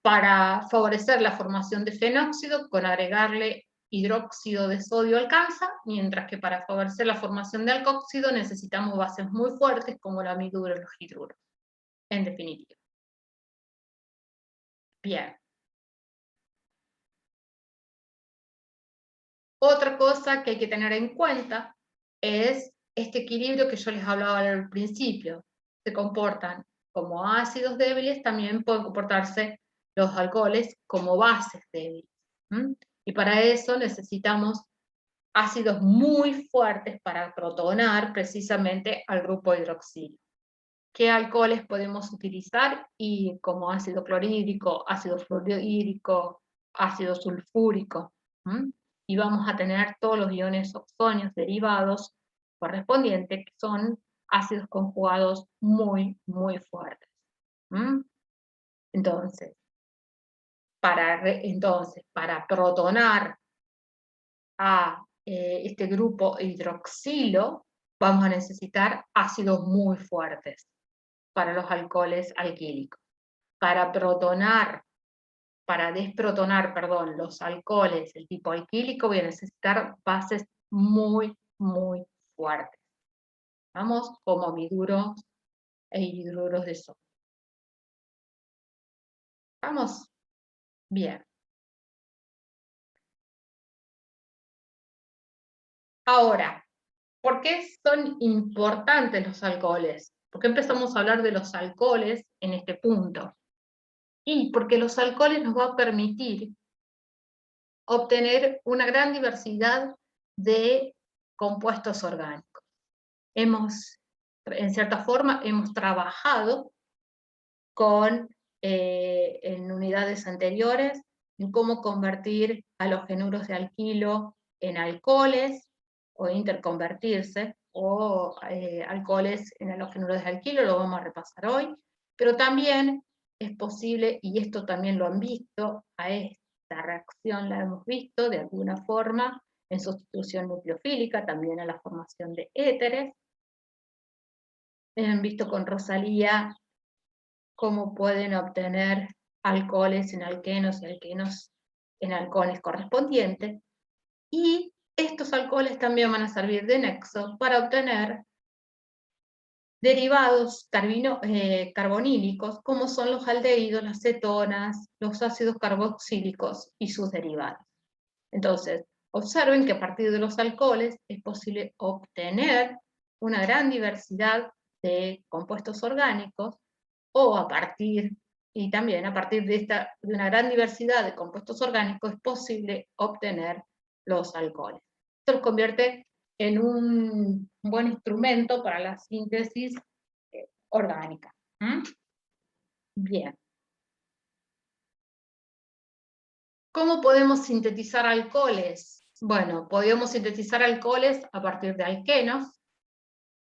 para favorecer la formación de fenóxido, con agregarle hidróxido de sodio alcanza, mientras que para favorecer la formación de alcóxido necesitamos bases muy fuertes como la amiduro y los hidruros, en definitiva. Bien. Otra cosa que hay que tener en cuenta es este equilibrio que yo les hablaba al principio. Se comportan como ácidos débiles, también pueden comportarse los alcoholes como bases débiles. Y para eso necesitamos ácidos muy fuertes para protonar precisamente al grupo hidroxilo. ¿Qué alcoholes podemos utilizar? Y como ácido clorhídrico, ácido fluorhídrico, ácido sulfúrico. Y vamos a tener todos los iones oxonios derivados correspondientes, que son ácidos conjugados muy, muy fuertes. Entonces, para protonar a este grupo hidroxilo, vamos a necesitar ácidos muy fuertes para los alcoholes alquílicos. Para desprotonar, perdón, los alcoholes, el tipo alquílico, voy a necesitar bases muy, muy fuertes. Vamos, como amiduros e hidruros de sodio. Vamos, bien. Ahora, ¿por qué son importantes los alcoholes? ¿Por qué empezamos a hablar de los alcoholes en este punto? Y porque los alcoholes nos va a permitir obtener una gran diversidad de compuestos orgánicos. En cierta forma, hemos trabajado en unidades anteriores en cómo convertir halogenuros de alquilo en alcoholes o interconvertirse, o alcoholes en halogenuros de alquilo, lo vamos a repasar hoy, pero también es posible, y esto también lo han visto, a esta reacción la hemos visto de alguna forma en sustitución nucleofílica, también a la formación de éteres. Han visto con Rosalía cómo pueden obtener alcoholes en alquenos y alquenos en alcoholes correspondientes. Y estos alcoholes también van a servir de nexo para obtener derivados carbonílicos, como son los aldehídos, las cetonas, los ácidos carboxílicos y sus derivados. Entonces, observen que a partir de los alcoholes es posible obtener una gran diversidad de compuestos orgánicos, o también a partir de una gran diversidad de compuestos orgánicos es posible obtener los alcoholes. Esto los convierte en un buen instrumento para la síntesis orgánica. Bien. ¿Cómo podemos sintetizar alcoholes? Bueno, podemos sintetizar alcoholes a partir de alquenos,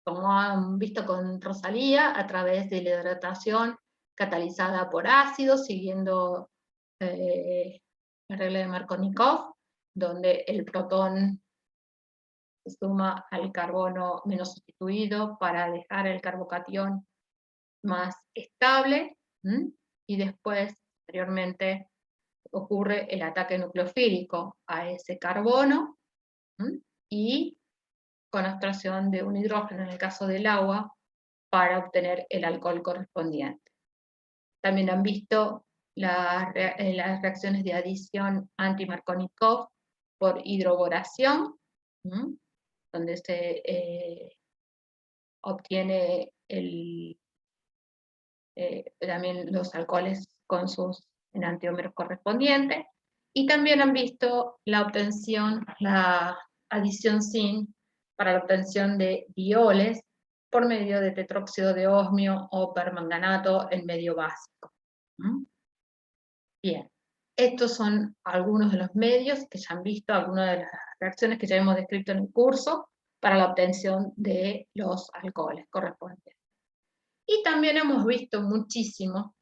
como han visto con Rosalía, a través de la hidratación catalizada por ácidos, siguiendo la regla de Markovnikov, donde el protón se suma al carbono menos sustituido para dejar el carbocatión más estable, y después, posteriormente, ocurre el ataque nucleofílico a ese carbono, y con abstracción de un hidrógeno en el caso del agua para obtener el alcohol correspondiente. También han visto las reacciones de adición anti-Markovnikov por hidroboración, donde se obtiene también los alcoholes con sus enantiómeros correspondientes, y también han visto la obtención, la adición sin para la obtención de dioles por medio de tetróxido de osmio o permanganato en medio básico. Bien, estos son algunos de los medios que ya han visto, algunas de las reacciones que ya hemos descrito en el curso para la obtención de los alcoholes correspondientes. Y también hemos visto muchísimo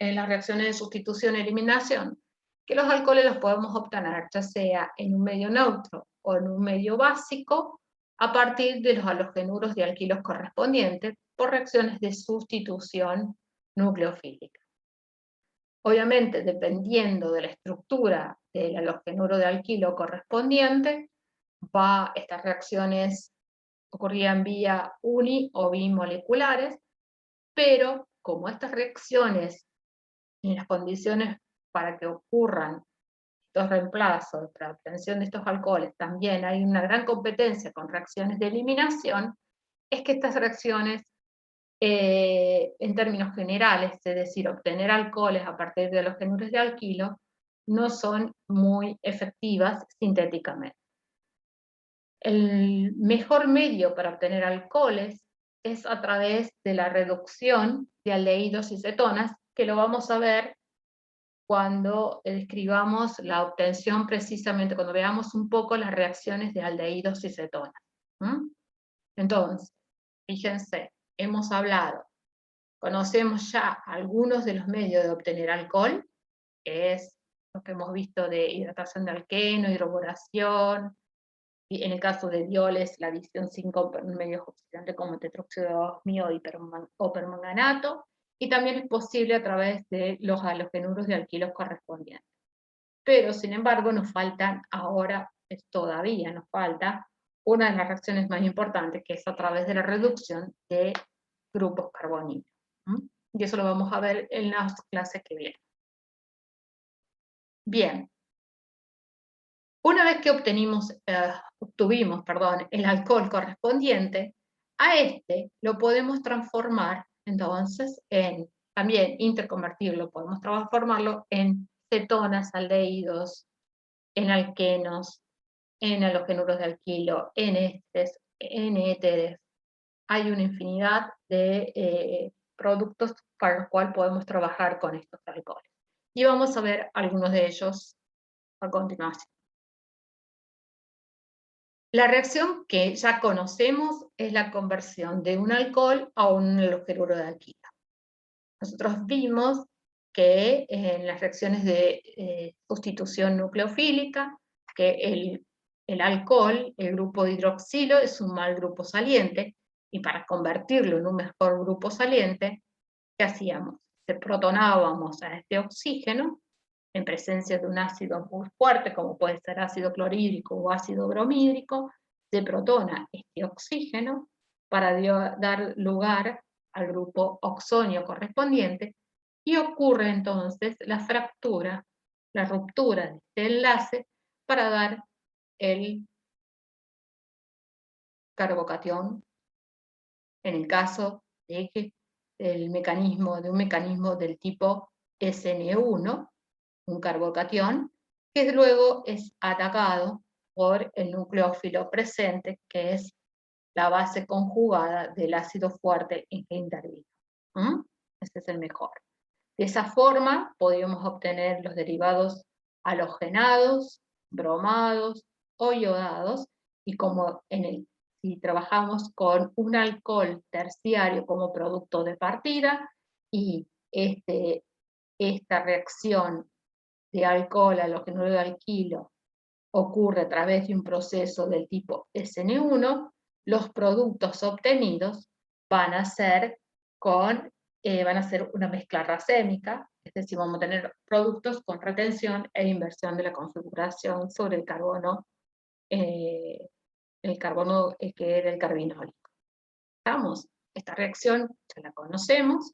en las reacciones de sustitución-eliminación que los alcoholes los podemos obtener ya sea en un medio neutro o en un medio básico a partir de los halogenuros de alquilos correspondientes por reacciones de sustitución nucleofílica. Obviamente, dependiendo de la estructura del halogenuro de alquilo correspondiente, estas reacciones ocurrían vía uni o bimoleculares, pero como estas reacciones y las condiciones para que ocurran estos reemplazos, la obtención de estos alcoholes, también hay una gran competencia con reacciones de eliminación, es que estas reacciones, en términos generales, es decir, obtener alcoholes a partir de los halogenuros de alquilo, no son muy efectivas sintéticamente. El mejor medio para obtener alcoholes es a través de la reducción de aldehídos y cetonas, que lo vamos a ver cuando describamos la obtención precisamente, cuando veamos un poco las reacciones de aldehídos y cetonas. Entonces, fíjense, hemos hablado, conocemos ya algunos de los medios de obtener alcohol, que es lo que hemos visto de hidratación de alqueno, hidroboración, y en el caso de dioles, la adición sin medios oxidantes como tetróxido de osmio o permanganato, y también es posible a través de los halogenuros de alquilos correspondientes. Pero, sin embargo, nos faltan ahora, todavía nos falta, una de las reacciones más importantes, que es a través de la reducción de grupos carbonilos. Y eso lo vamos a ver en las clases que vienen. Bien. Una vez que obtuvimos el alcohol correspondiente, a este lo podemos transformar entonces también interconvertirlo, podemos transformarlo en cetonas, aldehídos, en alquenos, en halogenuros de alquilo, en ésteres, en éteres. Hay una infinidad de productos para los cuales podemos trabajar con estos alcoholes. Y vamos a ver algunos de ellos a continuación. La reacción que ya conocemos es la conversión de un alcohol a un halogenuro de alquilo. Nosotros vimos que en las reacciones de sustitución nucleofílica, que el alcohol, el grupo de hidroxilo, es un mal grupo saliente, y para convertirlo en un mejor grupo saliente, ¿qué hacíamos? Se protonábamos a este oxígeno en presencia de un ácido muy fuerte, como puede ser ácido clorhídrico o ácido bromídrico, se protona este oxígeno para dar lugar al grupo oxonio correspondiente, y ocurre entonces la fractura, la ruptura de este enlace para dar el carbocatión, en el caso de que un mecanismo del tipo SN1, un carbocatión, que luego es atacado por el nucleófilo presente, que es la base conjugada del ácido fuerte en que intervino. Ese es el mejor. De esa forma podríamos obtener los derivados halogenados, bromados o iodados, y como si trabajamos con un alcohol terciario como producto de partida, y esta reacción de alcohol halogenuro de alquilo ocurre a través de un proceso del tipo SN1, los productos obtenidos van a ser una mezcla racémica, es decir, vamos a tener productos con retención e inversión de la configuración sobre el carbono que era el carbinólico. ¿Estamos? Esta reacción ya la conocemos.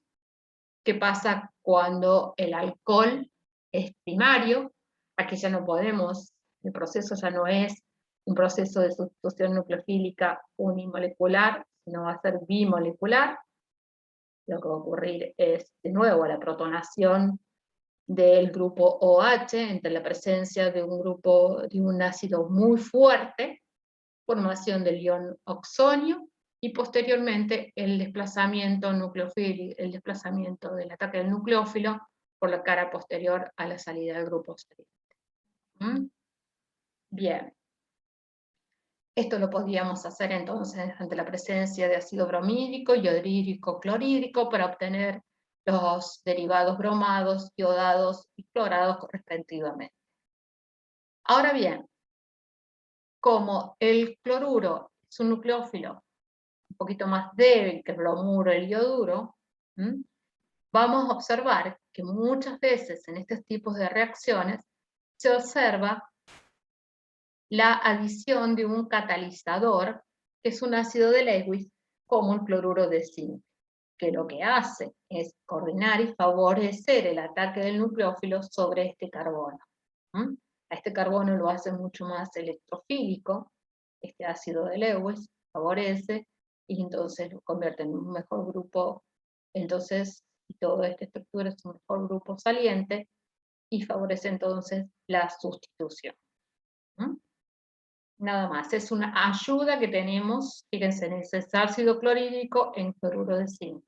¿Qué pasa cuando el alcohol es primario? Aquí ya no podemos, el proceso ya no es un proceso de sustitución nucleofílica unimolecular, sino va a ser bimolecular. Lo que va a ocurrir es, de nuevo, la protonación del grupo OH entre la presencia de un ácido muy fuerte, formación del ion oxonio, y posteriormente el desplazamiento nucleofílico, el desplazamiento del ataque del nucleófilo por la cara posterior a la salida del grupo saliente. Bien. Esto lo podríamos hacer entonces ante la presencia de ácido bromídico, iodídrico, clorhídrico, para obtener los derivados bromados, iodados y clorados respectivamente. Ahora bien, como el cloruro es un nucleófilo un poquito más débil que el bromuro y el ioduro, vamos a observar que muchas veces en estos tipos de reacciones se observa la adición de un catalizador, que es un ácido de Lewis, como el cloruro de zinc, que lo que hace es coordinar y favorecer el ataque del nucleófilo sobre este carbono. A este carbono lo hace mucho más electrofílico, este ácido de Lewis favorece, y entonces lo convierte en un mejor grupo, entonces, y toda esta estructura es un mejor grupo saliente, y favorece entonces la sustitución. Nada más, es una ayuda que tenemos, fíjense, en ese ácido clorhídrico en cloruro de zinc.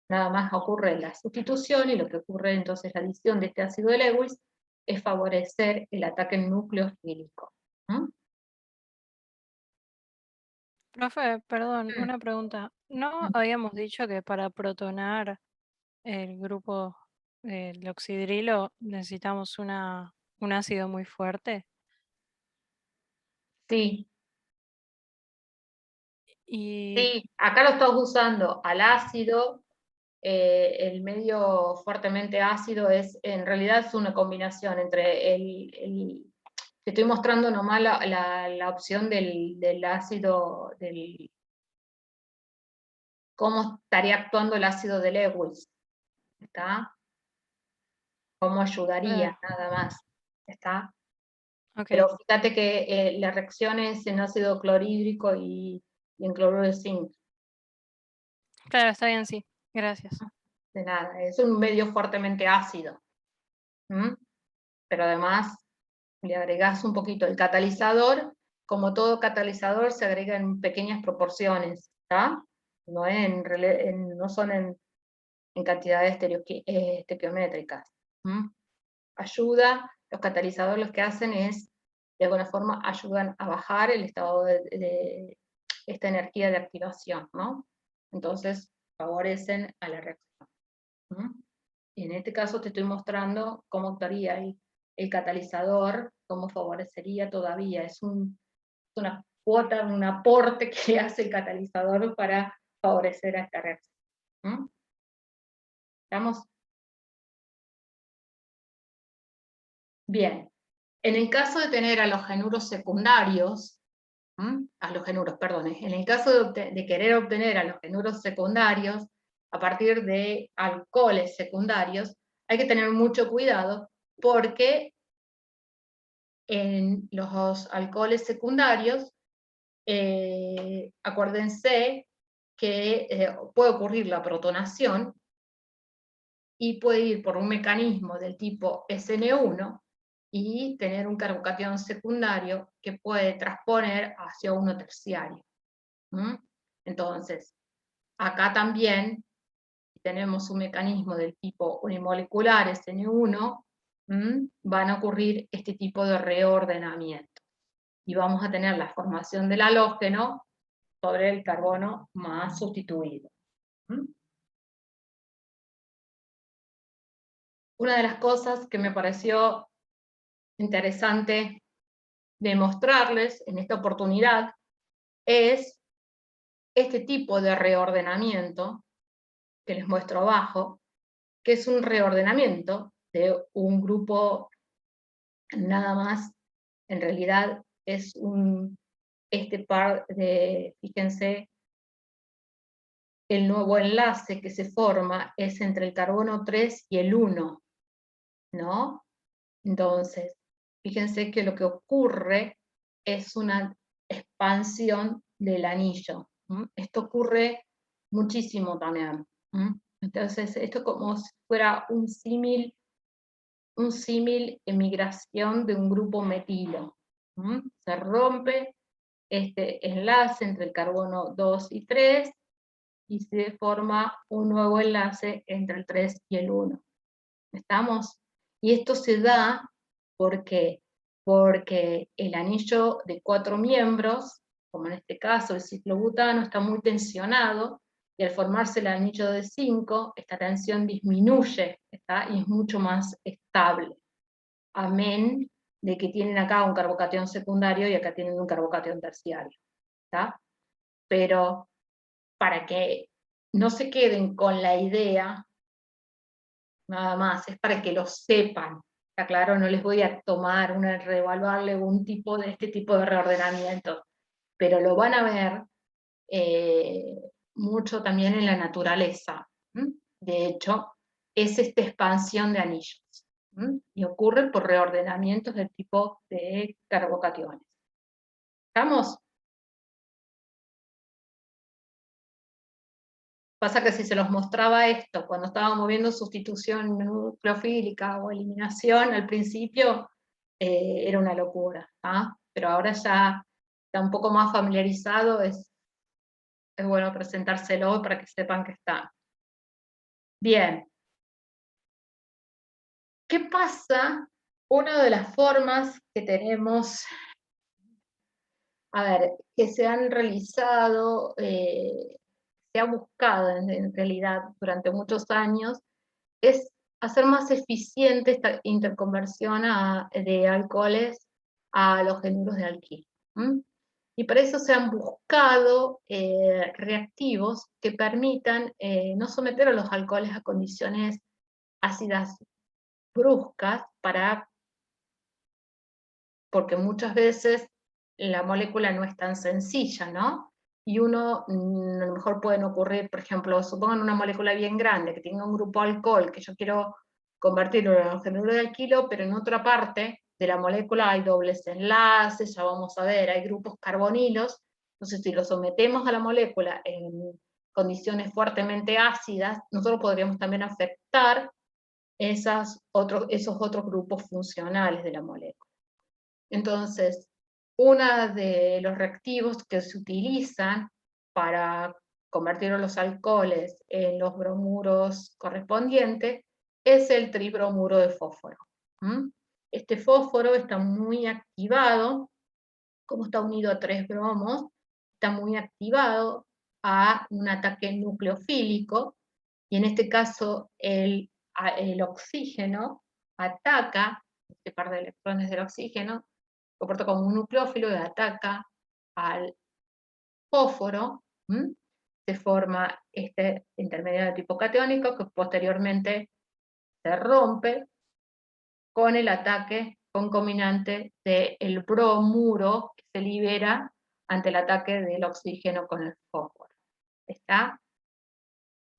Nada más ocurre la sustitución, y lo que ocurre entonces la adición de este ácido de Lewis es favorecer el ataque nucleofílico. Profe, perdón, una pregunta. ¿No habíamos dicho que para protonar el grupo del oxidrilo necesitamos un ácido muy fuerte? Sí, Y sí, acá lo estás usando al ácido. El medio fuertemente ácido en realidad es una combinación entre te estoy mostrando nomás la opción del ácido, cómo estaría actuando el ácido de Lewis, ¿está? Cómo ayudaría, nada más, ¿está? ok, Pero fíjate que la reacción es en ácido clorhídrico y en cloruro de zinc. claro, está bien, sí, gracias. De nada, es un medio fuertemente ácido. Pero además le agregás un poquito el catalizador. Como todo catalizador, se agrega en pequeñas proporciones, ¿está? No, no son en cantidades estequiométricas. Ayuda, los catalizadores lo que hacen es, de alguna forma, ayudan a bajar el estado de esta energía de activación, ¿no? Entonces, favorecen a la reacción. Y en este caso te estoy mostrando cómo actuaría el catalizador, cómo favorecería todavía. Es una cuota, un aporte que hace el catalizador para favorecer a esta reacción. ¿Estamos? Bien. En el caso de tener halogenuros secundarios, perdón, en el caso de querer obtener halogenuros secundarios a partir de alcoholes secundarios, hay que tener mucho cuidado, porque en los alcoholes secundarios, acuérdense que puede ocurrir la protonación, y puede ir por un mecanismo del tipo SN1, y tener un carbocatión secundario que puede transponer hacia uno terciario. Entonces, acá también tenemos un mecanismo del tipo unimolecular SN1, van a ocurrir este tipo de reordenamiento. Y vamos a tener la formación del halógeno sobre el carbono más sustituido. Una de las cosas que me pareció interesante demostrarles en esta oportunidad es este tipo de reordenamiento que les muestro abajo, que es un reordenamiento de un grupo nada más, en realidad es este par de, fíjense, el nuevo enlace que se forma es entre el carbono 3 y el 1, ¿no? Entonces, fíjense que lo que ocurre es una expansión del anillo. Esto ocurre muchísimo también. Entonces, esto es como si fuera un símil emigración de un grupo metilo. Se rompe este enlace entre el carbono 2 y 3 y se forma un nuevo enlace entre el 3 y el 1. ¿Estamos? Y esto se da porque el anillo de 4 miembros, como en este caso el ciclobutano, está muy tensionado, y al formarse el anillo de 5, esta tensión disminuye, ¿está? Y es mucho más estable. Amén de que tienen acá un carbocatión secundario y acá tienen un carbocatión terciario. ¿Está? Pero para que no se queden con la idea, nada más, es para que lo sepan. Está claro, no les voy a tomar, reevaluarle este tipo de reordenamiento, pero lo van a ver mucho también en la naturaleza. De hecho, es esta expansión de anillos. Y ocurre por reordenamientos del tipo de carbocationes. ¿Estamos? Pasa que si se los mostraba esto cuando estábamos viendo sustitución nucleofílica o eliminación al principio, era una locura. Pero ahora ya está un poco más familiarizado, es bueno presentárselo para que sepan que está. Bien. ¿Qué pasa? Una de las formas que tenemos, a ver, que se han realizado, se ha buscado en realidad durante muchos años, es hacer más eficiente esta interconversión de alcoholes a los halogenuros de alquilo. Y para eso se han buscado reactivos que permitan no someter a los alcoholes a condiciones ácidas bruscas, porque muchas veces la molécula no es tan sencilla, ¿no? Y a lo mejor pueden ocurrir, por ejemplo, supongan una molécula bien grande que tenga un grupo alcohol que yo quiero convertirlo en halógeno de alquilo, pero en otra parte de la molécula hay dobles enlaces, ya vamos a ver, hay grupos carbonilos. Entonces, si lo sometemos a la molécula en condiciones fuertemente ácidas, nosotros podríamos también afectar esos otros grupos funcionales de la molécula. Entonces, uno de los reactivos que se utilizan para convertir los alcoholes en los bromuros correspondientes es el tribromuro de fósforo. Este fósforo está muy activado, como está unido a 3 bromos, está muy activado a un ataque nucleofílico, y en este caso el oxígeno ataca, este par de electrones del oxígeno, comporta como un nucleófilo y ataca al fósforo. Se forma este intermediario tipo catiónico que posteriormente se rompe con el ataque concominante del bromuro que se libera ante el ataque del oxígeno con el fósforo. ¿Está?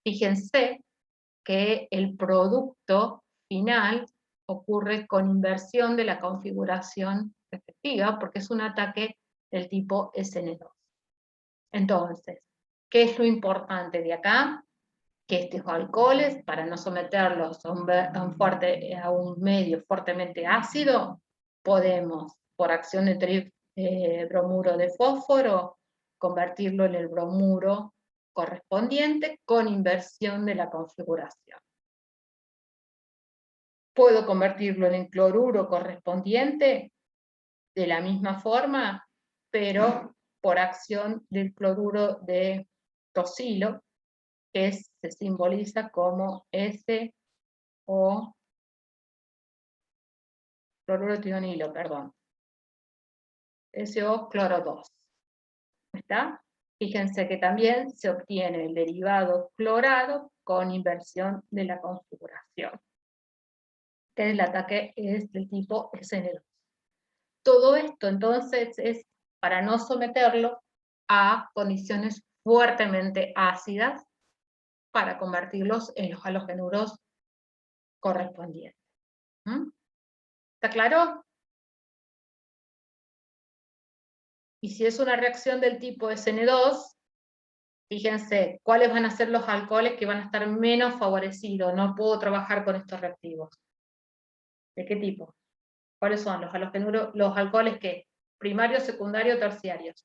Fíjense que el producto final ocurre con inversión de la configuración respectiva, porque es un ataque del tipo SN2. Entonces, ¿qué es lo importante de acá? Que estos alcoholes, para no someterlos a un medio fuertemente ácido, podemos, por acción de bromuro de fósforo, convertirlo en el bromuro correspondiente con inversión de la configuración. Puedo convertirlo en el cloruro correspondiente de la misma forma, pero por acción del cloruro de tosilo, que se simboliza como SO, cloruro de tionilo, perdón, SO cloro 2. ¿Está? Fíjense que también se obtiene el derivado clorado con inversión de la configuración. El ataque es del tipo SN2. Todo esto entonces es para no someterlo a condiciones fuertemente ácidas para convertirlos en los halogenuros correspondientes. ¿Mm? ¿Está claro? Y si es una reacción del tipo SN2, fíjense cuáles van a ser los alcoholes que van a estar menos favorecidos. No puedo trabajar con estos reactivos. ¿De qué tipo? ¿Cuáles son los halogenuros, los alcoholes qué? Primarios, secundarios, terciarios.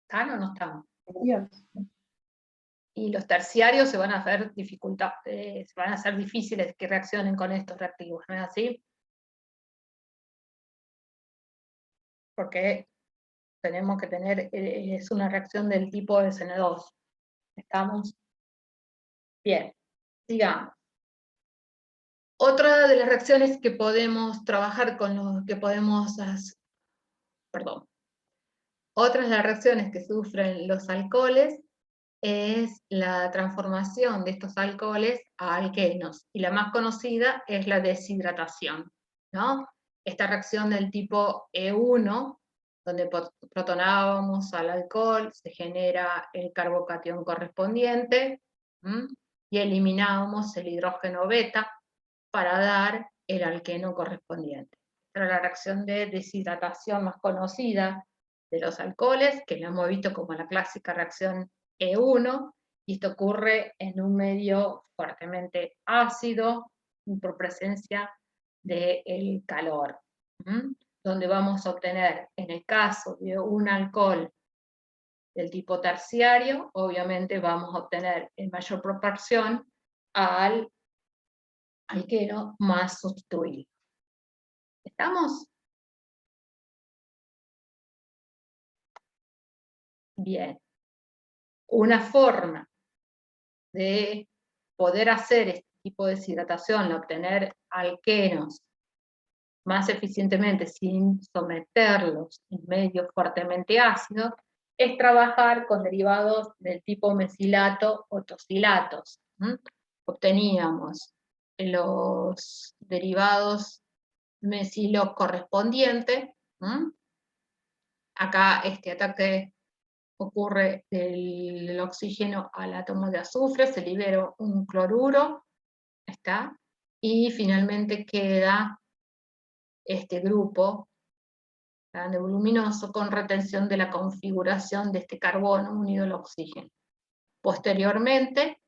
¿Están o no están? Y los terciarios se van a hacer se van a hacer difíciles que reaccionen con estos reactivos, ¿no es así? Porque tenemos que tener, es una reacción del tipo SN2. ¿Estamos? Bien, sigamos. Otra de las reacciones que podemos trabajar con los que podemos, perdón, otras de las reacciones que sufren los alcoholes es la transformación de estos alcoholes a alquenos, y la más conocida es la deshidratación, ¿no? Esta reacción del tipo E1, donde protonábamos al alcohol, se genera el carbocatión correspondiente, y eliminábamos el hidrógeno beta para dar el alqueno correspondiente. Esta era la reacción de deshidratación más conocida de los alcoholes, que la hemos visto como la clásica reacción E1, y esto ocurre en un medio fuertemente ácido por presencia del calor, donde vamos a obtener, en el caso de un alcohol del tipo terciario, obviamente vamos a obtener en mayor proporción al alqueno más sustituido. ¿Estamos? Bien. Una forma de poder hacer este tipo de deshidratación, obtener alquenos más eficientemente sin someterlos en medios fuertemente ácidos, es trabajar con derivados del tipo mesilato o tosilatos. Obteníamos los derivados mesilo correspondientes. Acá este ataque ocurre del oxígeno al átomo de azufre, se libera un cloruro, ¿está? Y finalmente queda este grupo grande voluminoso con retención de la configuración de este carbono unido al oxígeno. Posteriormente,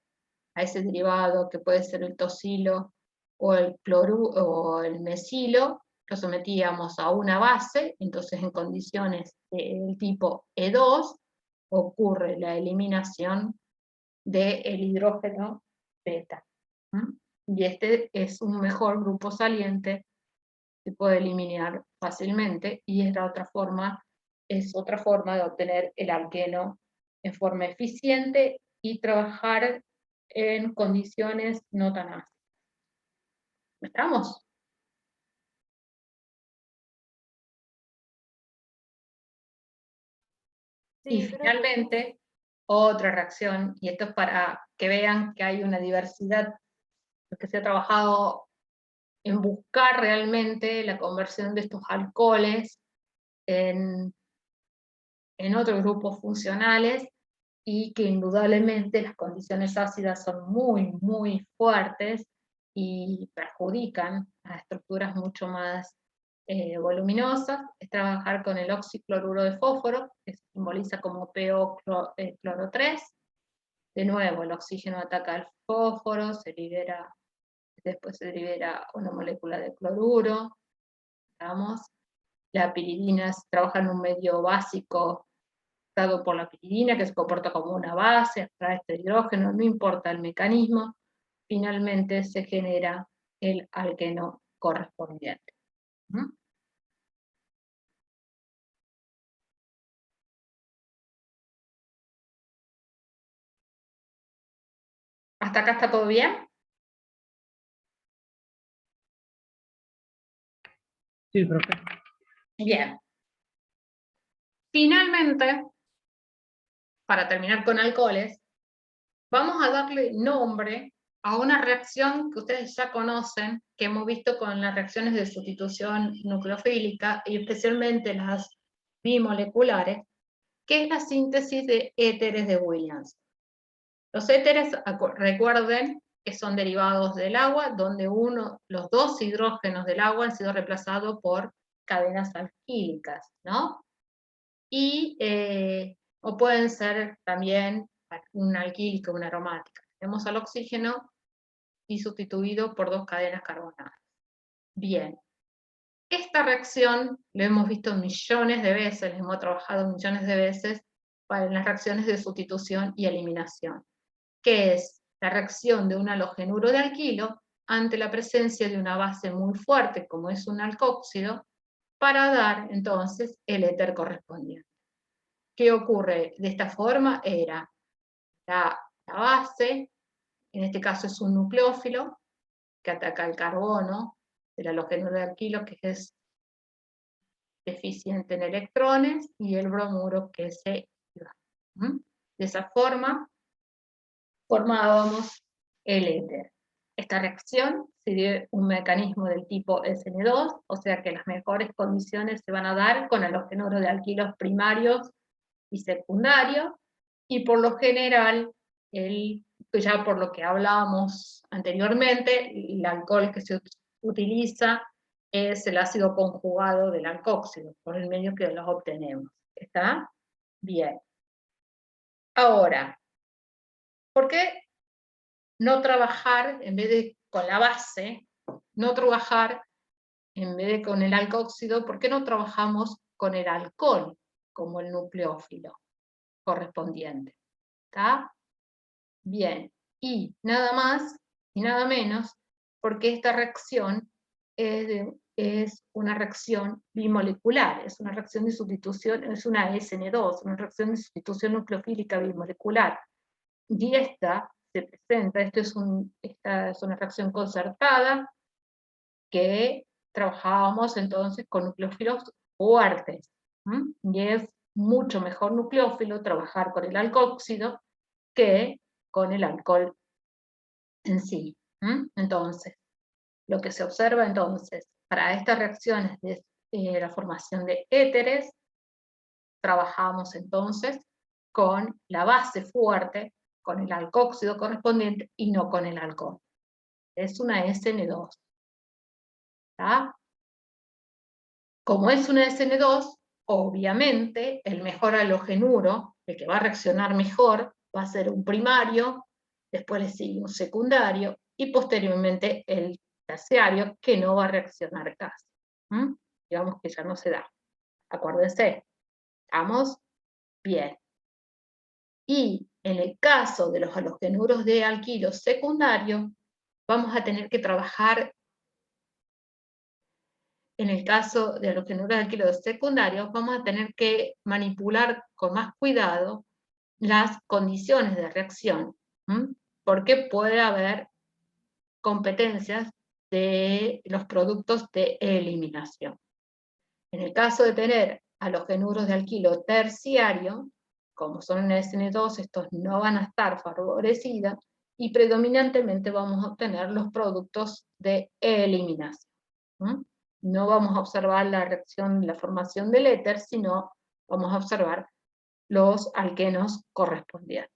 a ese derivado que puede ser el tosilo o el cloruro o el mesilo, lo sometíamos a una base, entonces en condiciones del tipo E2 ocurre la eliminación del hidrógeno beta. Y este es un mejor grupo saliente, se puede eliminar fácilmente, y es otra forma de obtener el alqueno en forma eficiente y trabajar en condiciones no tan ácidas. ¿Estamos? Y Sí, finalmente, otra reacción, y esto es para que vean que hay una diversidad, que se ha trabajado en buscar realmente la conversión de estos alcoholes en otros grupos funcionales, y que indudablemente las condiciones ácidas son muy, muy fuertes y perjudican a estructuras mucho más voluminosas. Es trabajar con el oxicloruro de fósforo, que se simboliza como PO cloro 3, De nuevo, el oxígeno ataca al fósforo, después se libera una molécula de cloruro, digamos. La piridina trabaja en un medio básico dado por la piridina, que se comporta como una base, extrae este hidrógeno, no importa el mecanismo, finalmente se genera el alqueno correspondiente. ¿Mm? ¿Hasta acá está todo bien? Sí, profe. Bien. Finalmente, para terminar con alcoholes, vamos a darle nombre a una reacción que ustedes ya conocen, que hemos visto con las reacciones de sustitución nucleofílica, y especialmente las bimoleculares, que es la síntesis de éteres de Williams. Los éteres, recuerden que son derivados del agua, donde los dos hidrógenos del agua han sido reemplazados por cadenas alquílicas, ¿no? O pueden ser también un alquílico, una aromática. Tenemos al oxígeno y sustituido por dos cadenas carbonadas. Bien. Esta reacción lo hemos visto millones de veces, la hemos trabajado millones de veces en las reacciones de sustitución y eliminación, que es la reacción de un halogenuro de alquilo ante la presencia de una base muy fuerte, como es un alcóxido, para dar entonces el éter correspondiente. ¿Qué ocurre de esta forma? Era la base, en este caso es un nucleófilo, que ataca el carbono del halogenuro de alquilo, que es deficiente en electrones, y el bromuro, que se iba. De esa forma formábamos el éter. Esta reacción sigue un mecanismo del tipo SN2, o sea que las mejores condiciones se van a dar con halogenuro de alquilos primarios y secundarios, y por lo general, ya por lo que hablábamos anteriormente, el alcohol que se utiliza es el ácido conjugado del alcóxido, por el medio que los obtenemos. ¿Está? Bien. Ahora, ¿por qué no trabajar, en vez de con la base, no trabajar en vez de con el alcóxido? ¿Por qué no trabajamos con el alcohol como el nucleófilo correspondiente? ¿Está? Bien. Y nada más y nada menos porque esta reacción es una reacción bimolecular, es una reacción de sustitución, es una SN2, una reacción de sustitución nucleofílica bimolecular. Y esta se presenta, esta es una reacción concertada que trabajábamos entonces con nucleófilos fuertes. Y es mucho mejor nucleófilo trabajar con el alcóxido que con el alcohol en sí. Entonces, lo que se observa entonces, para estas reacciones de la formación de éteres, trabajamos entonces con la base fuerte, con el alcóxido correspondiente y no con el alcohol. Es una SN2. ¿Está? Como es una SN2, obviamente el mejor halogenuro, el que va a reaccionar mejor, va a ser un primario, después le sigue un secundario y posteriormente el terciario, que no va a reaccionar casi. Digamos que ya no se da. Acuérdense, ¿estamos? Bien. Y en el caso de los halogenuros de alquilo secundario, vamos a tener que trabajar, en el caso de halogenuros de alquilo secundarios, vamos a tener que manipular con más cuidado las condiciones de reacción, porque puede haber competencias de los productos de eliminación. En el caso de tener halogenuros de alquilo terciario, como son en SN2, estos no van a estar favorecidos y predominantemente vamos a obtener los productos de eliminación. No vamos a observar la reacción, la formación del éter, sino vamos a observar los alquenos correspondientes.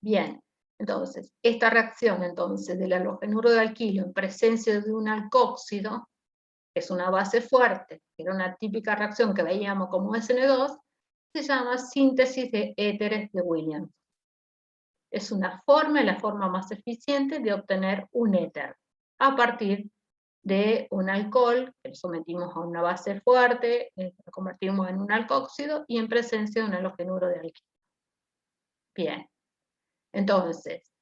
Bien, entonces, esta reacción entonces del halogenuro de alquilo en presencia de un alcóxido, que es una base fuerte, que era una típica reacción que veíamos como SN2, se llama síntesis de éteres de Williams. Es una forma, la forma más eficiente de obtener un éter, a partir de un alcohol, que lo sometimos a una base fuerte, lo convertimos en un alcóxido, y en presencia de un halogenuro de alquilo. Bien, entonces,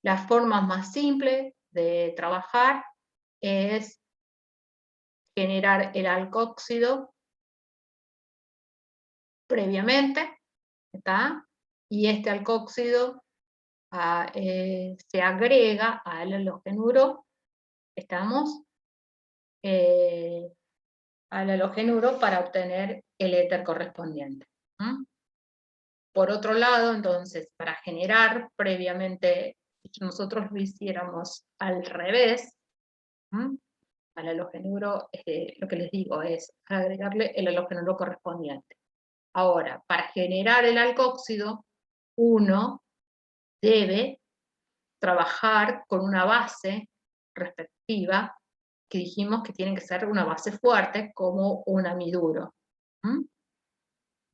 la forma más simple de trabajar es generar el alcóxido previamente, ¿está? Y este alcóxido se agrega al halogenuro, ¿estamos? Al halogenuro para obtener el éter correspondiente. Por otro lado, entonces, para generar previamente, si nosotros lo hiciéramos al revés, al halogenuro, lo que les digo es agregarle el halogenuro correspondiente. Ahora, para generar el alcóxido, uno debe trabajar con una base respectiva, que dijimos que tiene que ser una base fuerte, como un amiduro.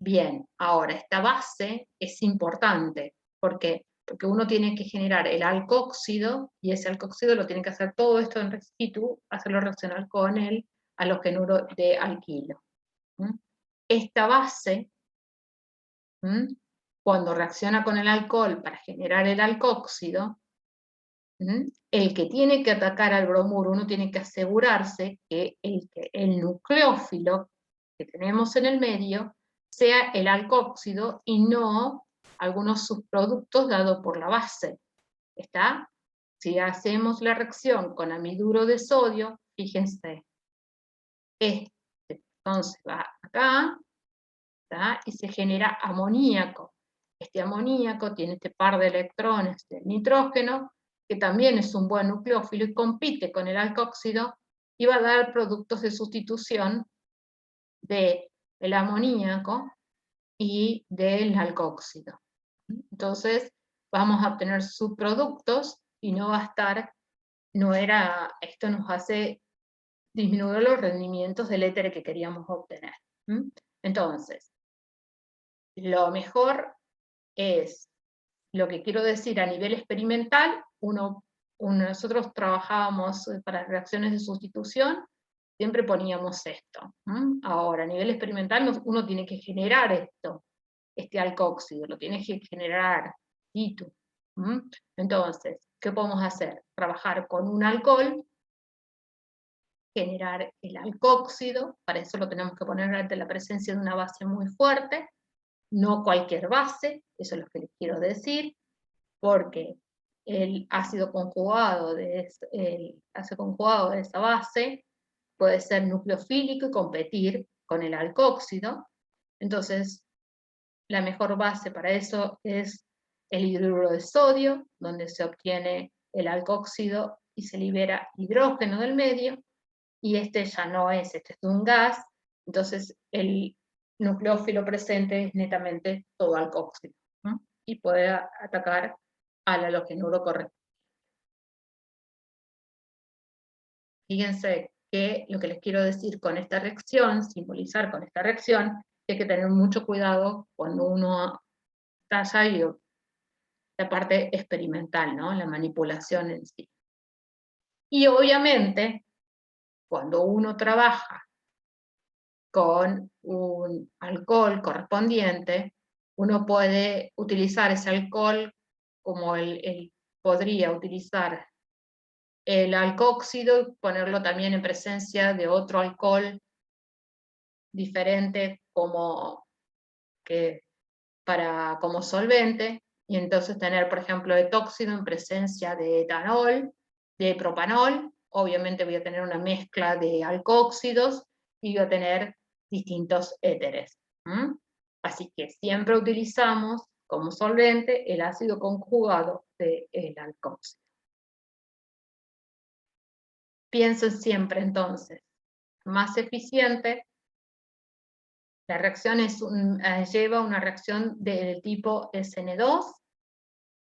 Bien, ahora, esta base es importante. ¿Por qué? Porque uno tiene que generar el alcóxido, y ese alcóxido lo tiene que hacer todo esto en situ, hacerlo reaccionar con el halogenuro de alquilo. Esta base, cuando reacciona con el alcohol para generar el alcóxido, el que tiene que atacar al bromuro, uno tiene que asegurarse que el nucleófilo que tenemos en el medio sea el alcóxido y no algunos subproductos dados por la base. ¿Está? Si hacemos la reacción con amiduro de sodio, fíjense, entonces va acá, ¿está? Y se genera amoníaco. Este amoníaco tiene este par de electrones del nitrógeno, que también es un buen nucleófilo y compite con el alcóxido, y va a dar productos de sustitución del amoníaco y del alcóxido. Entonces vamos a obtener subproductos y no va a estar, esto nos hace disminuir los rendimientos del éter que queríamos obtener. Entonces, lo mejor es, lo que quiero decir a nivel experimental, nosotros trabajábamos para reacciones de sustitución, siempre poníamos esto. Ahora, a nivel experimental, uno tiene que generar este alcóxido, lo tiene que generar situ. Entonces, ¿qué podemos hacer? Trabajar con un alcohol, generar el alcóxido, para eso lo tenemos que poner ante la presencia de una base muy fuerte, no cualquier base, eso es lo que les quiero decir, porque el ácido conjugado de esa base puede ser nucleofílico y competir con el alcóxido. Entonces, la mejor base para eso es el hidruro de sodio, donde se obtiene el alcóxido y se libera hidrógeno del medio, y este ya no es, este es un gas, entonces el nucleófilo presente es netamente todo alcóxido, y puede atacar al halogenuro correcto. Fíjense que lo que les quiero decir con esta reacción, simbolizar con esta reacción, hay que tener mucho cuidado cuando uno está ahí, la parte experimental, ¿no? La manipulación en sí. Y obviamente, cuando uno trabaja con un alcohol correspondiente, uno puede utilizar ese alcohol como podría utilizar el alcóxido y ponerlo también en presencia de otro alcohol diferente como solvente, y entonces tener, por ejemplo, etóxido en presencia de etanol, de propanol. Obviamente voy a tener una mezcla de alcóxidos y voy a tener distintos éteres. Así que siempre utilizamos como solvente el ácido conjugado del alcóxido. Piensen siempre entonces, más eficiente, la reacción lleva una reacción del tipo SN2,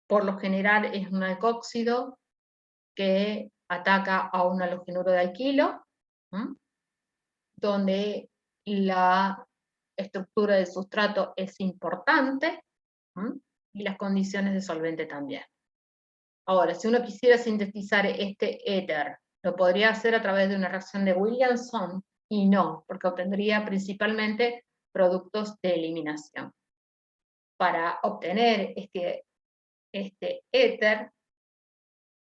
por lo general es un alcóxido que ataca a un halogenuro de alquilo, donde la estructura del sustrato es importante, y las condiciones de solvente también. Ahora, si uno quisiera sintetizar este éter, lo podría hacer a través de una reacción de Williamson, y no, porque obtendría principalmente productos de eliminación. Para obtener este éter,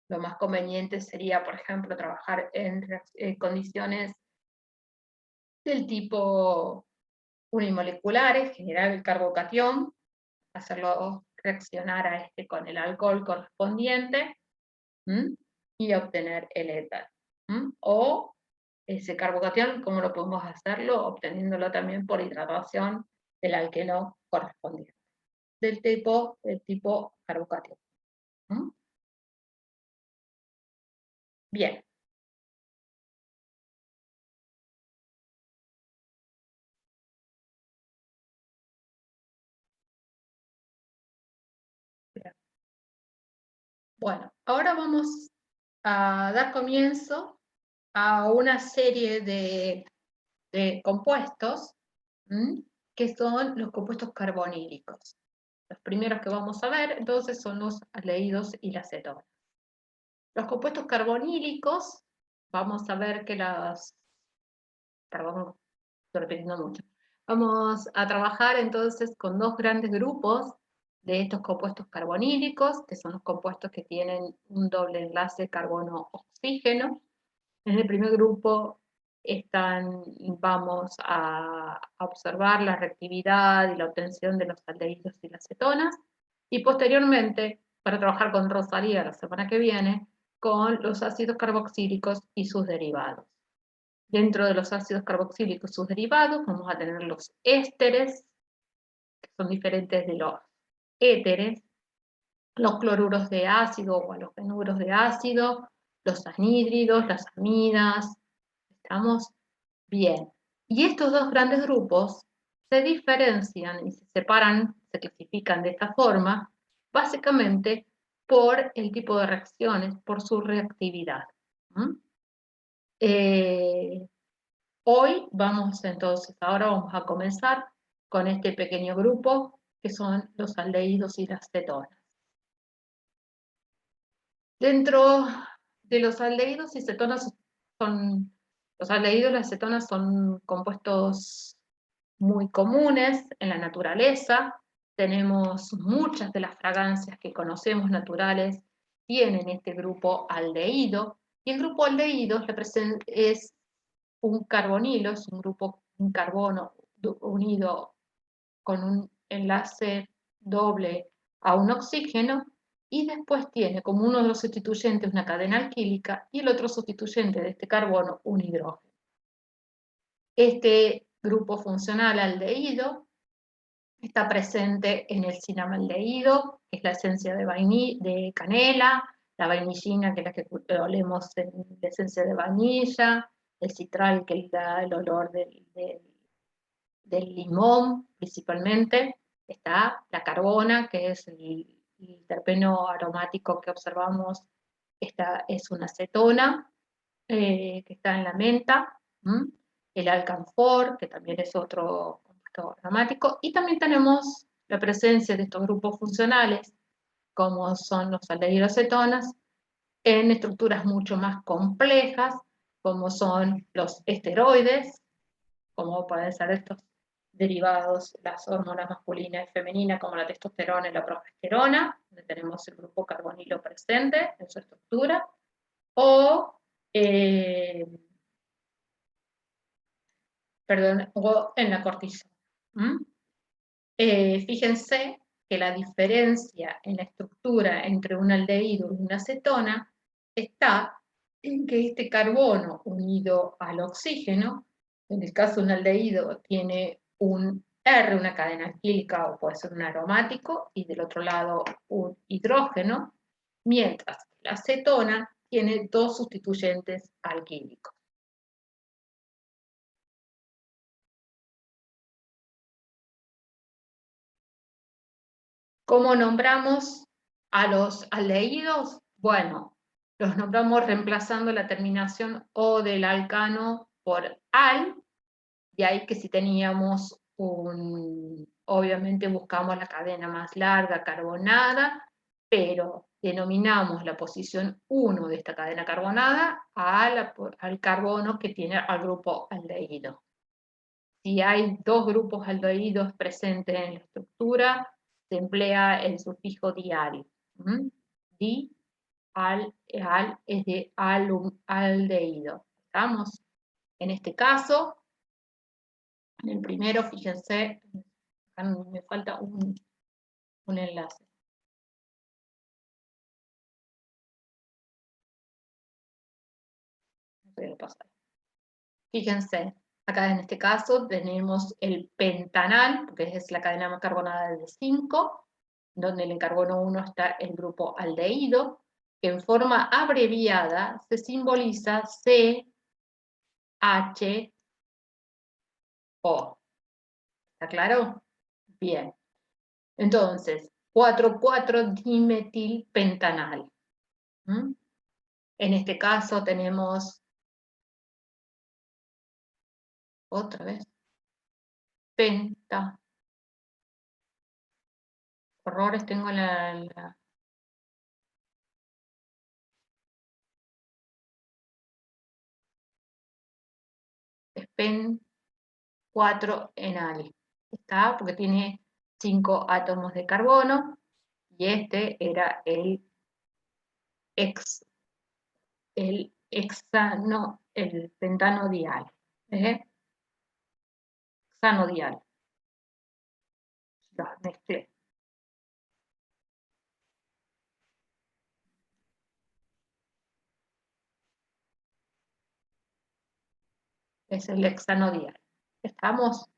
lo más conveniente sería, por ejemplo, trabajar en condiciones del tipo unimoleculares, generar el carbocatión, hacerlo reaccionar con el alcohol correspondiente, y obtener el éter. O ese carbocatión, ¿cómo lo podemos hacerlo? Obteniéndolo también por hidratación del alqueno correspondiente, del tipo carbocatión. Bien. Bueno, ahora vamos a dar comienzo a una serie de compuestos, que son los compuestos carbonílicos. Los primeros que vamos a ver, entonces, son los aldehídos y las cetonas. Los compuestos carbonílicos, vamos a ver que perdón, estoy repitiendo mucho. Vamos a trabajar entonces con dos grandes grupos de estos compuestos carbonílicos, que son los compuestos que tienen un doble enlace carbono-oxígeno. En el primer grupo vamos a observar la reactividad y la obtención de los aldehídos y las cetonas, y posteriormente, para trabajar con Rosalía la semana que viene, con los ácidos carboxílicos y sus derivados. Dentro de los ácidos carboxílicos y sus derivados vamos a tener los ésteres, que son diferentes de los éteres, los cloruros de ácido o halogenuros de ácido, los anhídridos, las amidas. ¿Estamos bien? Y estos dos grandes grupos se diferencian y se separan, se clasifican de esta forma, básicamente por el tipo de reacciones, por su reactividad. Hoy vamos entonces, ahora vamos a comenzar con este pequeño grupo que son los aldehídos y las cetonas. Dentro de los aldehídos y cetonas los aldehídos y las cetonas son compuestos muy comunes en la naturaleza. Tenemos muchas de las fragancias que conocemos naturales tienen este grupo aldehído, y el grupo aldehído es un carbonilo, es un carbono unido con un enlace doble a un oxígeno, y después tiene como uno de los sustituyentes una cadena alquílica y el otro sustituyente de este carbono un hidrógeno. Este grupo funcional aldehído está presente en el cinamaldehído, que es la esencia de canela, la vainillina, que es la que olemos en la esencia de vainilla, el citral, que da el olor del limón, principalmente. Está la carbona, que es el terpeno aromático que observamos. Esta es una acetona, que está en la menta. El alcanfor, que también es otro compuesto aromático. Y también tenemos la presencia de estos grupos funcionales, como son los aldehídos cetonas, en estructuras mucho más complejas, como son los esteroides, como pueden ser estos derivados, las hormonas masculina y femenina, como la testosterona y la progesterona, donde tenemos el grupo carbonilo presente en su estructura, o en la cortisona. Fíjense que la diferencia en la estructura entre un aldehído y una cetona está en que este carbono unido al oxígeno, en el caso de un aldehído tiene un R, una cadena alquílica, o puede ser un aromático, y del otro lado un hidrógeno, mientras que la cetona tiene dos sustituyentes alquílicos. ¿Cómo nombramos a los aldehídos? Bueno, los nombramos reemplazando la terminación O del alcano por al, de ahí que si teníamos un obviamente buscamos la cadena más larga carbonada, pero denominamos la posición 1 de esta cadena carbonada al carbono que tiene al grupo aldehído. Si hay dos grupos aldehídos presentes en la estructura, se emplea el sufijo dial. Di, al es de aldehído. ¿Estamos? En este caso, en el primero, fíjense, me falta un enlace. Voy a pasar. Fíjense, acá en este caso tenemos el pentanal, porque es la cadena carbonada de 5, donde en el carbono 1 está el grupo aldehído, que en forma abreviada se simboliza CHO. ¿Está claro? Bien. Entonces, 4,4-dimetilpentanal. En este caso tenemos, otra vez, penta. Errores tengo pen 4 enal. Está porque tiene 5 átomos de carbono y este era el el pentanodial. Hexanodial. Los mezclé. Es el hexanodial. ¿Estamos?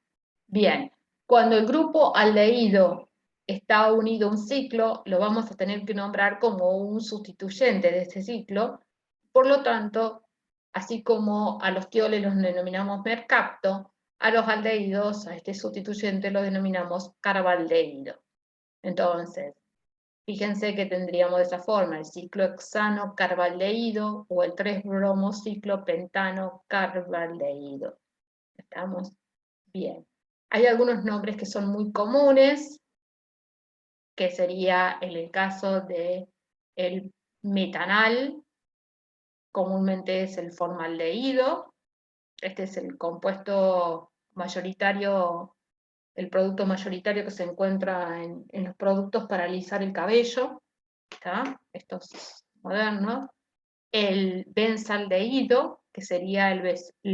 Bien. Cuando el grupo aldehído está unido a un ciclo, lo vamos a tener que nombrar como un sustituyente de este ciclo. Por lo tanto, así como a los tioles los denominamos mercapto, a los aldehídos, a este sustituyente, lo denominamos carbaldehído. Entonces, fíjense que tendríamos de esa forma el ciclo hexano-carbaldehído o el 3-bromociclo pentano-carbaldehído. ¿Estamos? Bien. Hay algunos nombres que son muy comunes, que sería en el caso de el metanal, comúnmente es el formaldehído. Este es el compuesto mayoritario, el producto mayoritario que se encuentra en los productos para alisar el cabello. ¿Está? Estos modernos. El benzaldehído, que sería el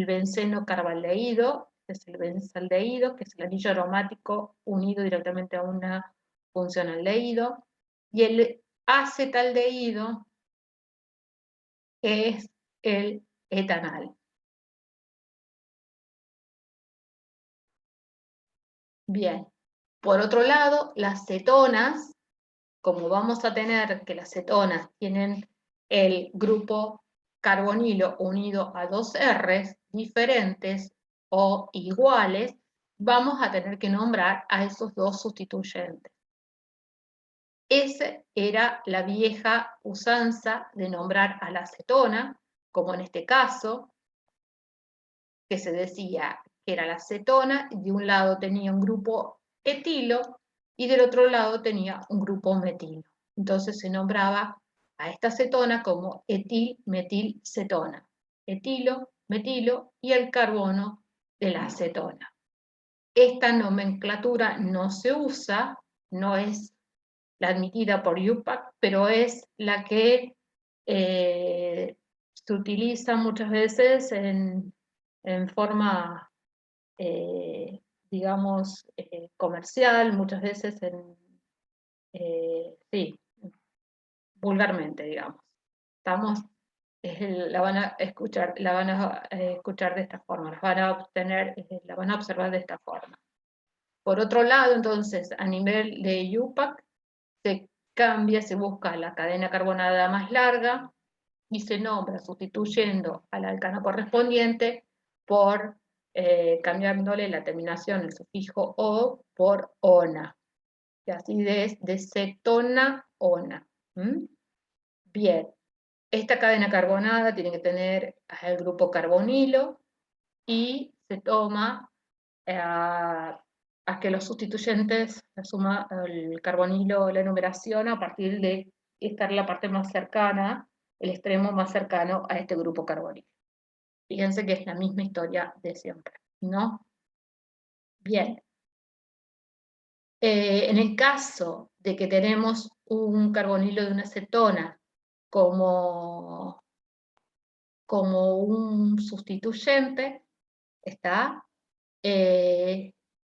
benceno carbaldehído, es el benzaldehído, que es el anillo aromático unido directamente a una función aldehído, y el acetaldehído, que es el etanal. Bien, por otro lado, las cetonas, como vamos a tener que las cetonas tienen el grupo carbonilo unido a dos R's diferentes o iguales, vamos a tener que nombrar a esos dos sustituyentes. Esa era la vieja usanza de nombrar a la cetona, como en este caso, que se decía que era la cetona, y de un lado tenía un grupo etilo y del otro lado tenía un grupo metilo. Entonces se nombraba a esta cetona como etil-metil-cetona. Etilo, metilo y el carbono de la acetona. Esta nomenclatura no se usa, no es la admitida por IUPAC, pero es la que se utiliza muchas veces en forma, digamos, comercial, muchas veces sí, vulgarmente, digamos. Estamos, la van a escuchar de esta forma, la van a observar de esta forma. Por otro lado, entonces, a nivel de IUPAC, se cambia, se busca la cadena carbonada más larga y se nombra sustituyendo al alcano correspondiente por cambiándole la terminación, el sufijo o por ona. Y así de cetona-ona. Bien, esta cadena carbonada tiene que tener el grupo carbonilo y se toma a que los sustituyentes, la suma, el carbonilo, la numeración a partir de estar la parte más cercana, el extremo más cercano a este grupo carbónico. Fíjense que es la misma historia de siempre, ¿no? Bien. En el caso de que tenemos un carbonilo de una cetona como un sustituyente, ¿está?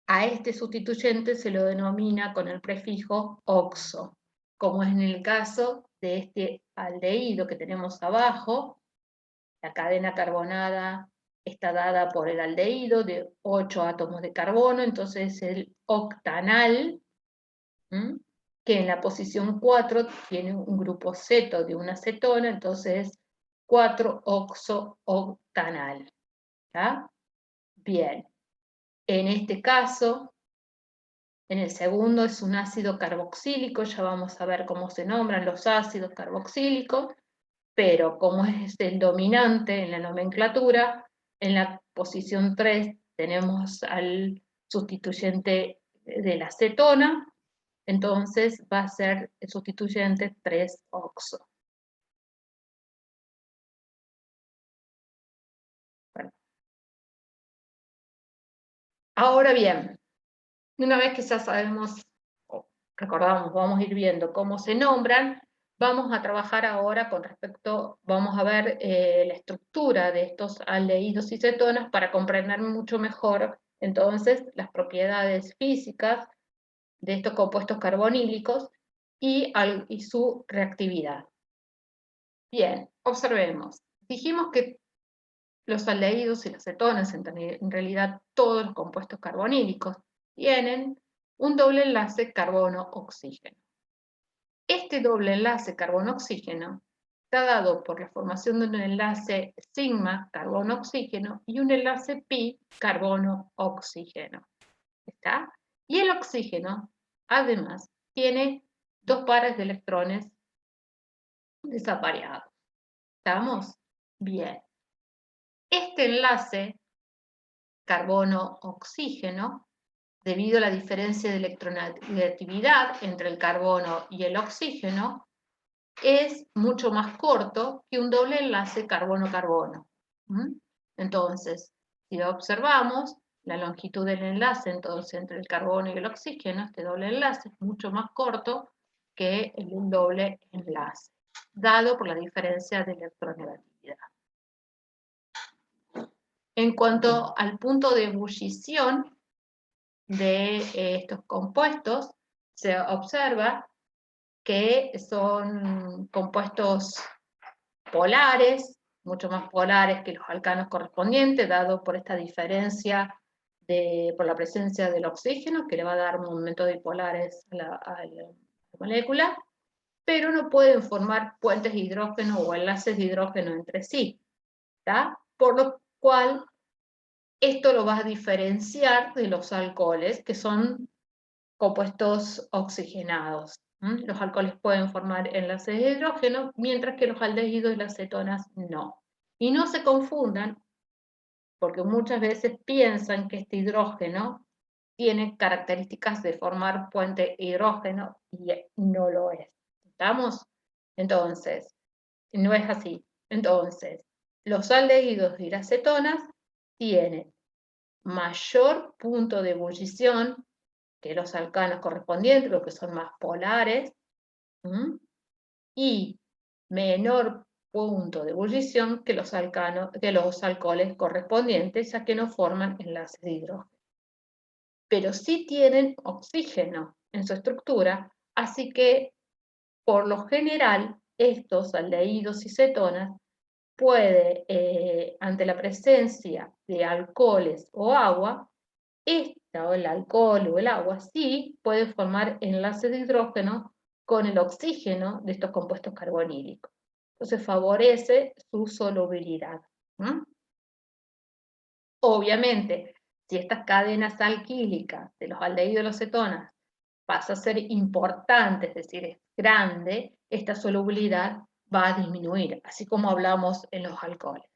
A este sustituyente se lo denomina con el prefijo oxo, como es en el caso de este aldehído que tenemos abajo. La cadena carbonada está dada por el aldehído de 8 átomos de carbono, entonces el octanal, que en la posición 4 tiene un grupo ceto de una cetona, entonces 4-oxo-octanal. ¿Está? Bien. En este caso, en el segundo es un ácido carboxílico, ya vamos a ver cómo se nombran los ácidos carboxílicos, pero como es el dominante en la nomenclatura, en la posición 3 tenemos al sustituyente de la cetona, entonces va a ser el sustituyente 3-oxo. Bueno. Ahora bien, una vez que ya sabemos, recordamos, vamos a ir viendo cómo se nombran, vamos a trabajar ahora con respecto, vamos a ver la estructura de estos aldehídos y cetonas para comprender mucho mejor entonces las propiedades físicas de estos compuestos carbonílicos y su reactividad. Bien, observemos. Dijimos que los aldehídos y las cetonas, en realidad todos los compuestos carbonílicos, tienen un doble enlace carbono-oxígeno. Este doble enlace carbono-oxígeno está dado por la formación de un enlace sigma carbono-oxígeno y un enlace pi carbono-oxígeno. ¿Está? Y el oxígeno, además, tiene dos pares de electrones desapareados. ¿Estamos? Bien. Este enlace carbono-oxígeno, debido a la diferencia de electronegatividad entre el carbono y el oxígeno, es mucho más corto que un doble enlace carbono-carbono. Entonces, si observamos, la longitud del enlace entonces entre el carbono y el oxígeno, este doble enlace es mucho más corto que el doble enlace, dado por la diferencia de electronegatividad. En cuanto al punto de ebullición de estos compuestos, se observa que son compuestos polares, mucho más polares que los alcanos correspondientes, dado por esta diferencia por la presencia del oxígeno, que le va a dar momentos dipolares a la molécula, pero no pueden formar puentes de hidrógeno o enlaces de hidrógeno entre sí, ¿tá? Por lo cual esto lo va a diferenciar de los alcoholes, que son compuestos oxigenados. Los alcoholes pueden formar enlaces de hidrógeno, mientras que los aldehídos y las cetonas no. Y no se confundan, porque muchas veces piensan que este hidrógeno tiene características de formar puente hidrógeno y no lo es. ¿Estamos? Entonces, no es así. Entonces, los aldehídos y las cetonas tienen mayor punto de ebullición que los alcanos correspondientes, los que son más polares, y menor punto de ebullición que los alcoholes correspondientes, ya que no forman enlaces de hidrógeno. Pero sí tienen oxígeno en su estructura, así que, por lo general, estos aldehídos y cetonas ante la presencia de alcoholes o agua, o el alcohol o el agua, sí puede formar enlaces de hidrógeno con el oxígeno de estos compuestos carbonílicos. Entonces favorece su solubilidad. Obviamente, si estas cadenas alquílicas de los aldehídos y los cetonas pasa a ser importante, es decir, es grande, esta solubilidad va a disminuir, así como hablamos en los alcoholes.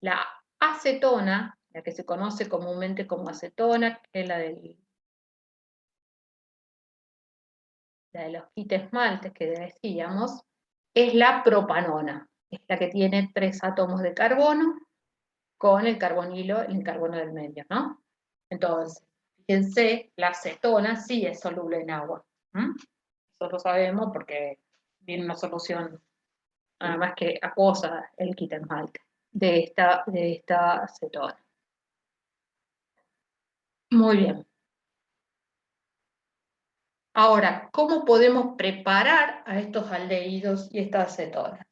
La acetona la que se conoce comúnmente como acetona, que es la de los quitesmaltes que decíamos, es la propanona, es la que tiene 3 átomos de carbono con el carbonilo y el carbono del medio, ¿no? Entonces, fíjense, la acetona sí es soluble en agua. Eso lo sabemos porque viene una solución nada más que acuosa el quitesmalte de esta acetona. Muy bien. Ahora, ¿cómo podemos preparar a estos aldehídos y estas acetonas?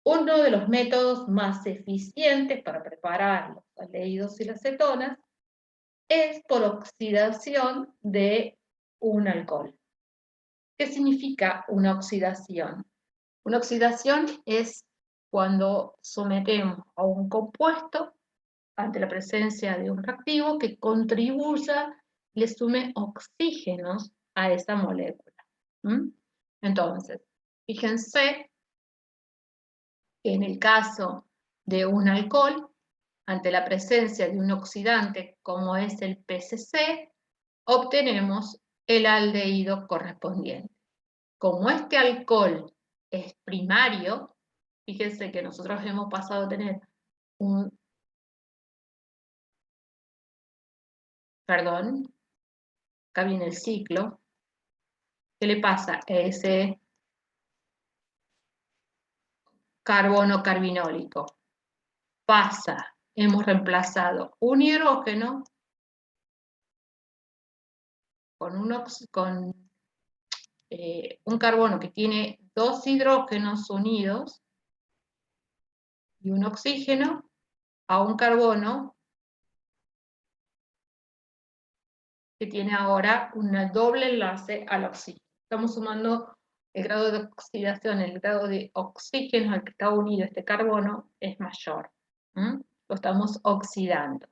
Uno de los métodos más eficientes para preparar los aldehídos y las cetonas es por oxidación de un alcohol. ¿Qué significa una oxidación? Una oxidación es cuando sometemos a un compuesto ante la presencia de un reactivo que contribuya, le sume oxígenos a esa molécula. Entonces, fíjense que en el caso de un alcohol, ante la presencia de un oxidante como es el PCC, obtenemos el aldehído correspondiente. Como este alcohol es primario, fíjense que nosotros hemos pasado a tener acá viene el ciclo. ¿Qué le pasa a ese carbono carbinólico? Hemos reemplazado un hidrógeno con un carbono que tiene 2 hidrógenos unidos y un oxígeno a un carbono que tiene ahora un doble enlace al oxígeno. Estamos sumando el grado de oxidación, el grado de oxígeno al que está unido este carbono es mayor. Lo estamos oxidando.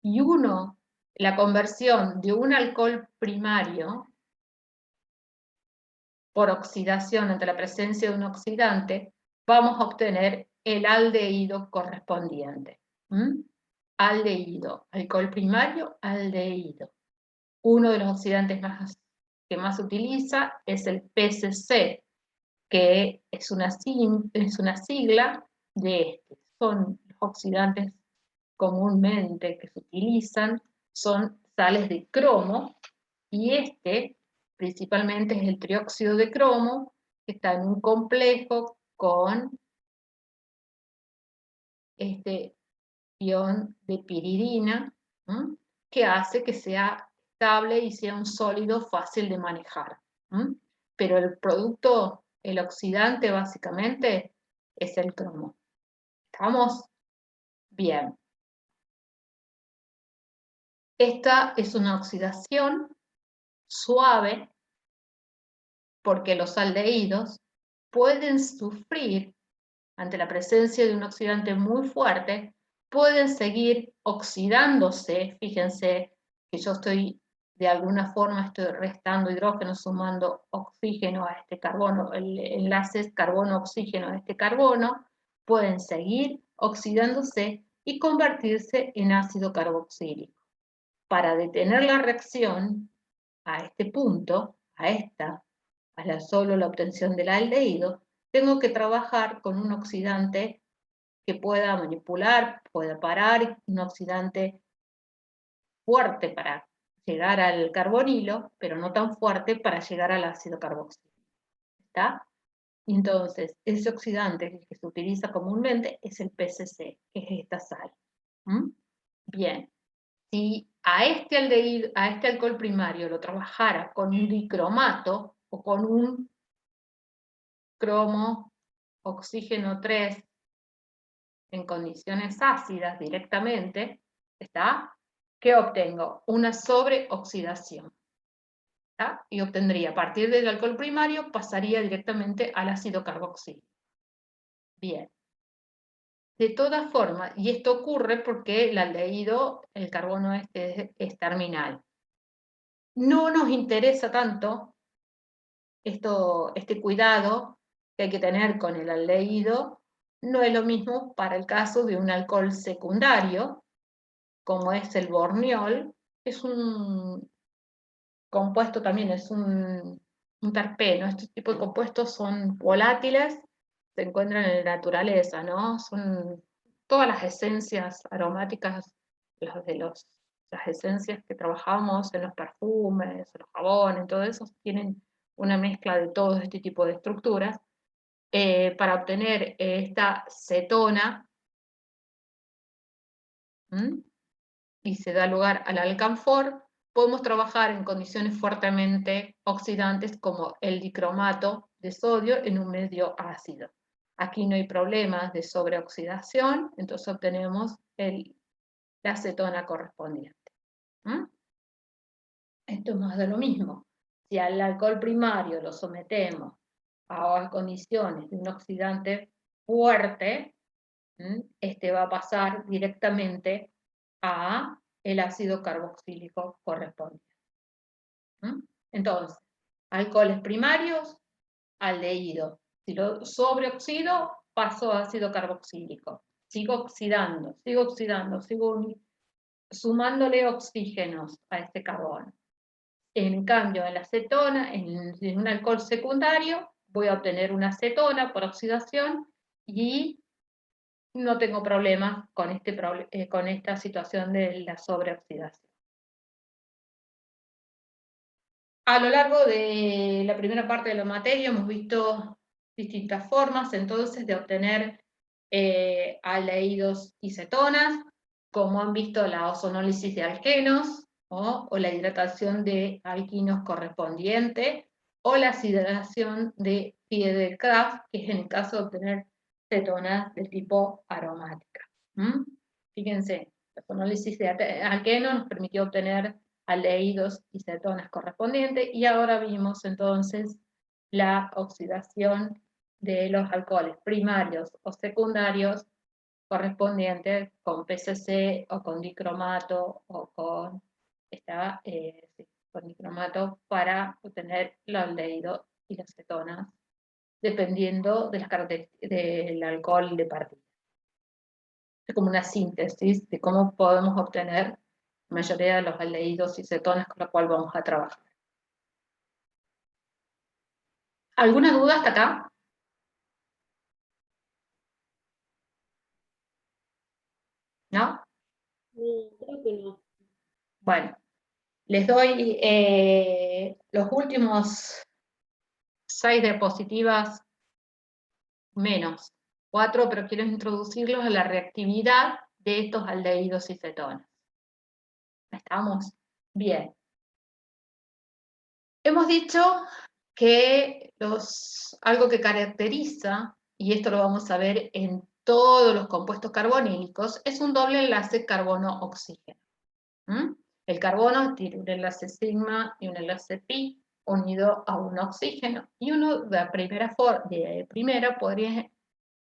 Y la conversión de un alcohol primario por oxidación ante la presencia de un oxidante, vamos a obtener el aldehído correspondiente. Aldehído, alcohol primario, aldehído. Uno de los oxidantes que más se utiliza es el PCC, que es una sigla de este. Son los oxidantes comúnmente que se utilizan, son sales de cromo, y este principalmente es el trióxido de cromo, que está en un complejo con este ion de piridina, que hace que sea estable y sea un sólido fácil de manejar. Pero el producto, el oxidante básicamente, es el cromo. ¿Estamos? Bien. Esta es una oxidación suave porque los aldehídos pueden sufrir ante la presencia de un oxidante muy fuerte, pueden seguir oxidándose. Fíjense que yo de alguna forma estoy restando hidrógeno, sumando oxígeno a este carbono, el enlace es carbono-oxígeno a este carbono, pueden seguir oxidándose y convertirse en ácido carboxílico. Para detener la reacción a este punto, solo la obtención del aldehído, tengo que trabajar con un oxidante que pueda manipular, pueda parar, un oxidante fuerte para llegar al carbonilo, pero no tan fuerte para llegar al ácido carboxílico. ¿Está? Entonces, ese oxidante que se utiliza comúnmente es el PCC, que es esta sal. Bien, si a este alcohol primario lo trabajara con un dicromato o con un cromo oxígeno 3 en condiciones ácidas directamente, ¿está? ¿Qué obtengo? Una sobreoxidación. ¿Está? Y obtendría, a partir del alcohol primario, pasaría directamente al ácido carboxílico. Bien. De todas formas, y esto ocurre porque el aldehído, el carbono es terminal. No nos interesa tanto este cuidado que hay que tener con el aldehído. No es lo mismo para el caso de un alcohol secundario, como es el borneol, es un compuesto también, es un terpeno. Este tipo de compuestos son volátiles, se encuentran en la naturaleza, ¿no? Son todas las esencias aromáticas, las esencias que trabajamos en los perfumes, en los jabones, todo eso, tienen una mezcla de todo este tipo de estructuras. Para obtener esta cetona, y se da lugar al alcanfor, podemos trabajar en condiciones fuertemente oxidantes como el dicromato de sodio en un medio ácido. Aquí no hay problemas de sobreoxidación, entonces obtenemos la acetona correspondiente. Esto es más de lo mismo. Si al alcohol primario lo sometemos a condiciones de un oxidante fuerte, este va a pasar directamente a el ácido carboxílico correspondiente. Entonces, alcoholes primarios, aldehído. Si lo sobreoxido, paso a ácido carboxílico. Sigo oxidando, sigo sumándole oxígenos a este carbono. En cambio, en la acetona, en un alcohol secundario, voy a obtener una acetona por oxidación y no tengo problemas con esta situación de la sobreoxidación. A lo largo de la primera parte de la materia hemos visto distintas formas entonces de obtener aldehídos y cetonas, como han visto la ozonólisis de alquenos o la hidratación de alquinos correspondiente, o la acidación de Friedel-Crafts, que es en el caso de obtener cetonas de tipo aromática. Fíjense, la ozonólisis de alquenos nos permitió obtener aldehídos y cetonas correspondientes, y ahora vimos entonces la oxidación de los alcoholes primarios o secundarios correspondientes con PCC o con dicromato o con, con dicromato para obtener el aldehído y las cetonas, dependiendo de las características del alcohol de partida. Es como una síntesis de cómo podemos obtener la mayoría de los aldehídos y cetonas con la cual vamos a trabajar. ¿Alguna duda hasta acá? ¿No? Creo que no. Bueno, les doy los últimos 6 diapositivas menos 4, pero quiero introducirlos a la reactividad de estos aldehídos y cetonas. ¿Estamos? Bien. Hemos dicho que algo que caracteriza, y esto lo vamos a ver en todos los compuestos carbonílicos, es un doble enlace carbono-oxígeno. El carbono tiene un enlace sigma y un enlace pi unido a un oxígeno, y uno de primera podría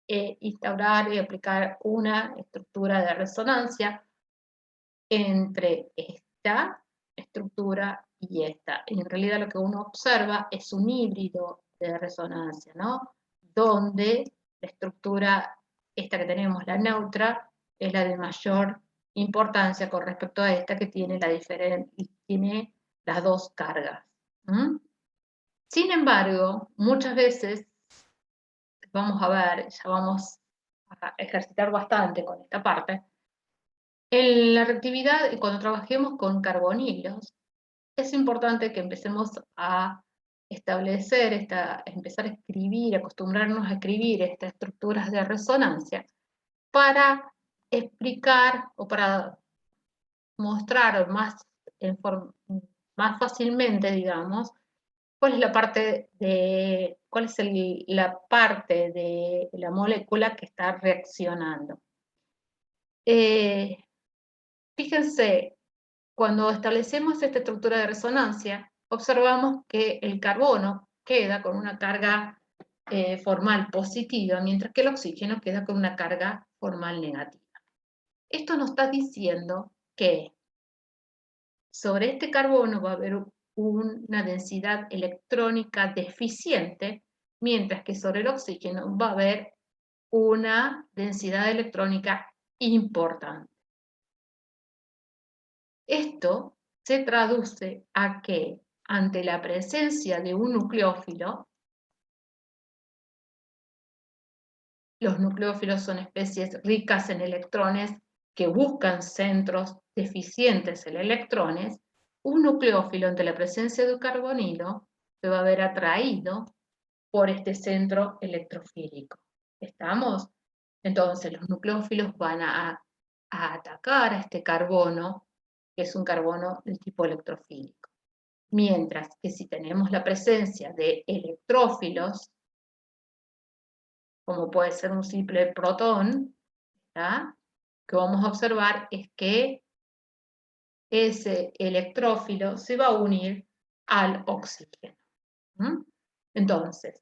instaurar y aplicar una estructura de resonancia entre esta estructura y esta. En realidad lo que uno observa es un híbrido de resonancia, ¿no? Donde la estructura, esta que tenemos, la neutra, es la de mayor importancia con respecto a esta que tiene tiene las dos cargas. Sin embargo, muchas veces, vamos a ver, ya vamos a ejercitar bastante con esta parte, en la reactividad, cuando trabajemos con carbonilos, es importante que empecemos a establecer, empezar a escribir, acostumbrarnos a escribir estas estructuras de resonancia para explicar o para mostrar más fácilmente, digamos, cuál es la parte de la molécula que está reaccionando. Fíjense, cuando establecemos esta estructura de resonancia, observamos que el carbono queda con una carga formal positiva, mientras que el oxígeno queda con una carga formal negativa. Esto nos está diciendo que sobre este carbono va a haber una densidad electrónica deficiente, mientras que sobre el oxígeno va a haber una densidad electrónica importante. Esto se traduce a que ante la presencia de un nucleófilo, los nucleófilos son especies ricas en electrones que buscan centros deficientes en electrones, un nucleófilo ante la presencia de un carbonilo se va a ver atraído por este centro electrofílico. ¿Estamos? Entonces los nucleófilos van a atacar a este carbono, que es un carbono del tipo electrofílico. Mientras que si tenemos la presencia de electrófilos, como puede ser un simple protón, ¿tá? Lo que vamos a observar es que ese electrófilo se va a unir al oxígeno. Entonces,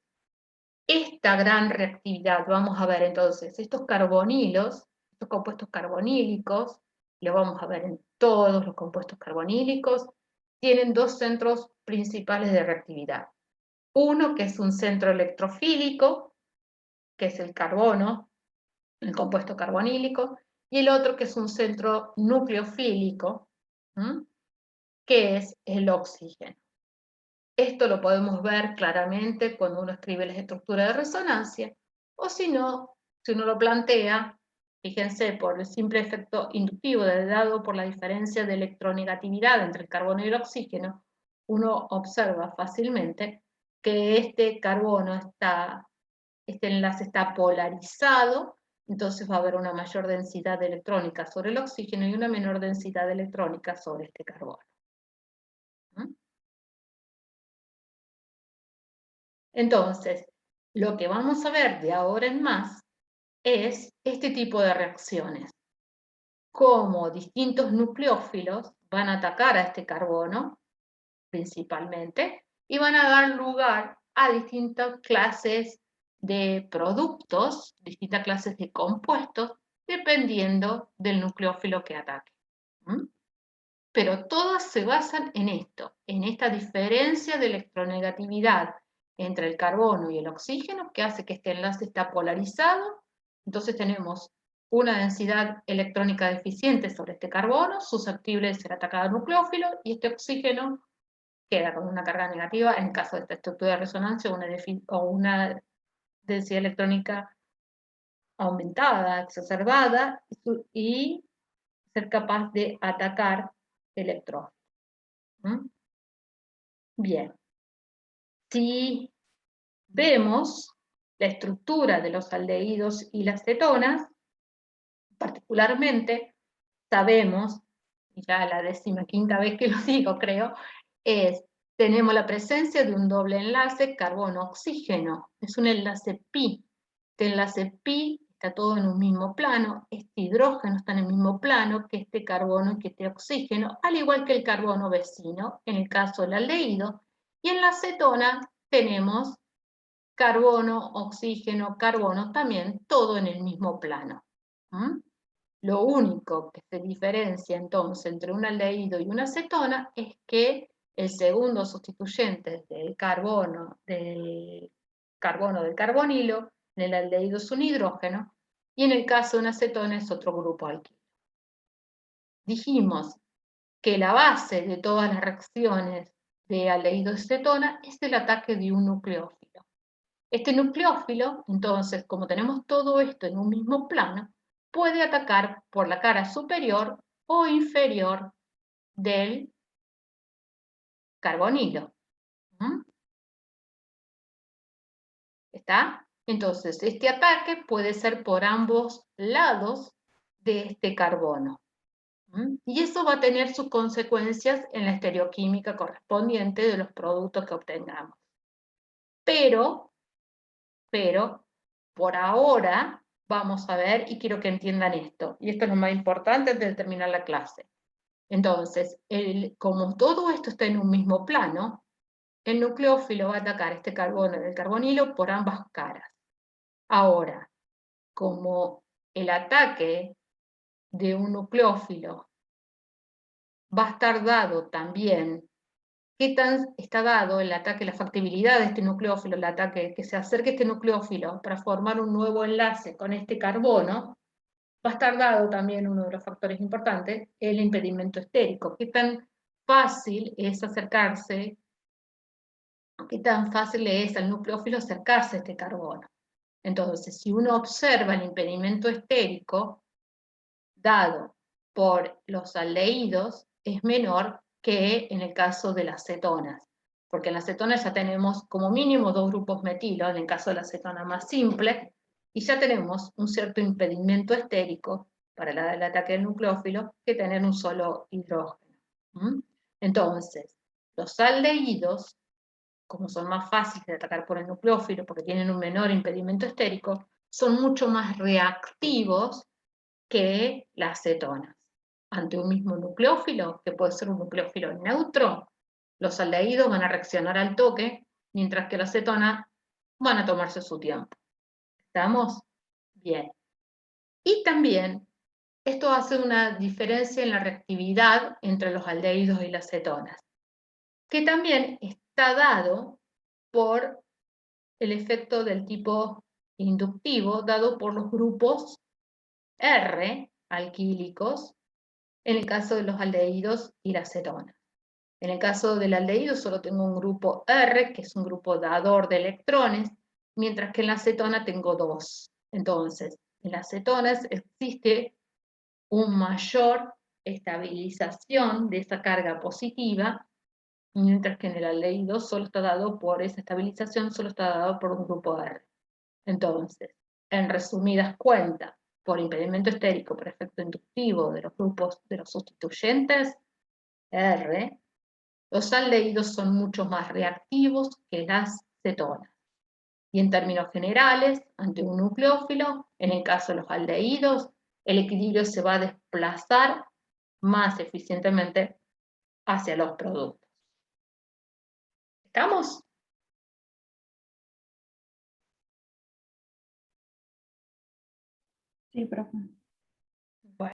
esta gran reactividad, vamos a ver entonces, estos carbonilos, estos compuestos carbonílicos, lo vamos a ver en todos los compuestos carbonílicos, tienen dos centros principales de reactividad. Uno que es un centro electrofílico, que es el carbono, el compuesto carbonílico, y el otro que es un centro nucleofílico, que es el oxígeno. Esto lo podemos ver claramente cuando uno escribe la estructura de resonancia, o si no, si uno lo plantea, fíjense, por el simple efecto inductivo dado por la diferencia de electronegatividad entre el carbono y el oxígeno, uno observa fácilmente que este enlace está polarizado, entonces va a haber una mayor densidad electrónica sobre el oxígeno y una menor densidad electrónica sobre este carbono. Entonces, lo que vamos a ver de ahora en más es este tipo de reacciones. Cómo distintos nucleófilos van a atacar a este carbono, principalmente, y van a dar lugar a distintas clases de productos, distintas clases de compuestos, dependiendo del nucleófilo que ataque. Pero todas se basan en esto, en esta diferencia de electronegatividad entre el carbono y el oxígeno, que hace que este enlace está polarizado. Entonces tenemos una densidad electrónica deficiente sobre este carbono, susceptible de ser atacado al nucleófilo, y este oxígeno queda con una carga negativa, en el caso de esta estructura de resonancia, una densidad electrónica aumentada, exacerbada, y ser capaz de atacar electrones. Bien, si vemos la estructura de los aldehídos y las cetonas, particularmente sabemos, y ya la 15ª vez que lo digo creo, tenemos la presencia de un doble enlace carbono-oxígeno, es un enlace pi. Este enlace pi está todo en un mismo plano, este hidrógeno está en el mismo plano que este carbono y que este oxígeno, al igual que el carbono vecino, en el caso del aldehído, y en la cetona tenemos carbono, oxígeno, carbono, también todo en el mismo plano. Lo único que se diferencia entonces entre un aldehído y una cetona es que el segundo sustituyente del carbono del carbonilo, en el aldehído es un hidrógeno, y en el caso de una cetona es otro grupo alquilo. Dijimos que la base de todas las reacciones de aldehído y cetona es el ataque de un nucleófilo. Este nucleófilo, entonces, como tenemos todo esto en un mismo plano, puede atacar por la cara superior o inferior del carbonilo. ¿Está? Entonces, este ataque puede ser por ambos lados de este carbono. Y eso va a tener sus consecuencias en la estereoquímica correspondiente de los productos que obtengamos. Pero, por ahora, vamos a ver, y quiero que entiendan esto, y esto es lo más importante antes de terminar la clase. Entonces, como todo esto está en un mismo plano, el nucleófilo va a atacar este carbono del carbonilo por ambas caras. Ahora, como el ataque de un nucleófilo va a estar dado también, qué tan está dado el ataque, la factibilidad de este nucleófilo, el ataque que se acerque este nucleófilo para formar un nuevo enlace con este carbono, va a estar dado también uno de los factores importantes, el impedimento estérico. ¿Qué tan fácil es acercarse, qué tan fácil es al nucleófilo acercarse a este carbono? Entonces, si uno observa el impedimento estérico dado por los aldehídos, es menor que en el caso de las cetonas, porque en las cetonas ya tenemos como mínimo 2 grupos metilo, en el caso de la cetona más simple, y ya tenemos un cierto impedimento estérico para el ataque del nucleófilo que tener un solo hidrógeno. Entonces, los aldehídos, como son más fáciles de atacar por el nucleófilo porque tienen un menor impedimento estérico, son mucho más reactivos que las cetonas. Ante un mismo nucleófilo, que puede ser un nucleófilo neutro, los aldehídos van a reaccionar al toque, mientras que las cetonas van a tomarse su tiempo. ¿Estamos? Bien. Y también esto hace una diferencia en la reactividad entre los aldehídos y las cetonas, que también está dado por el efecto del tipo inductivo dado por los grupos R alquílicos en el caso de los aldehídos y la cetona. En el caso del aldehído solo tengo un grupo R, que es un grupo dador de electrones, mientras que en la cetona tengo 2. Entonces, en las cetonas existe una mayor estabilización de esa carga positiva, mientras que en el aldehído solo está dado por esa estabilización, solo está dado por un grupo R. Entonces, en resumidas cuentas, por impedimento estérico, por efecto inductivo de los grupos de los sustituyentes R, los aldehídos son mucho más reactivos que las cetonas. Y en términos generales, ante un nucleófilo, en el caso de los aldehídos, el equilibrio se va a desplazar más eficientemente hacia los productos. ¿Estamos? Sí, profe.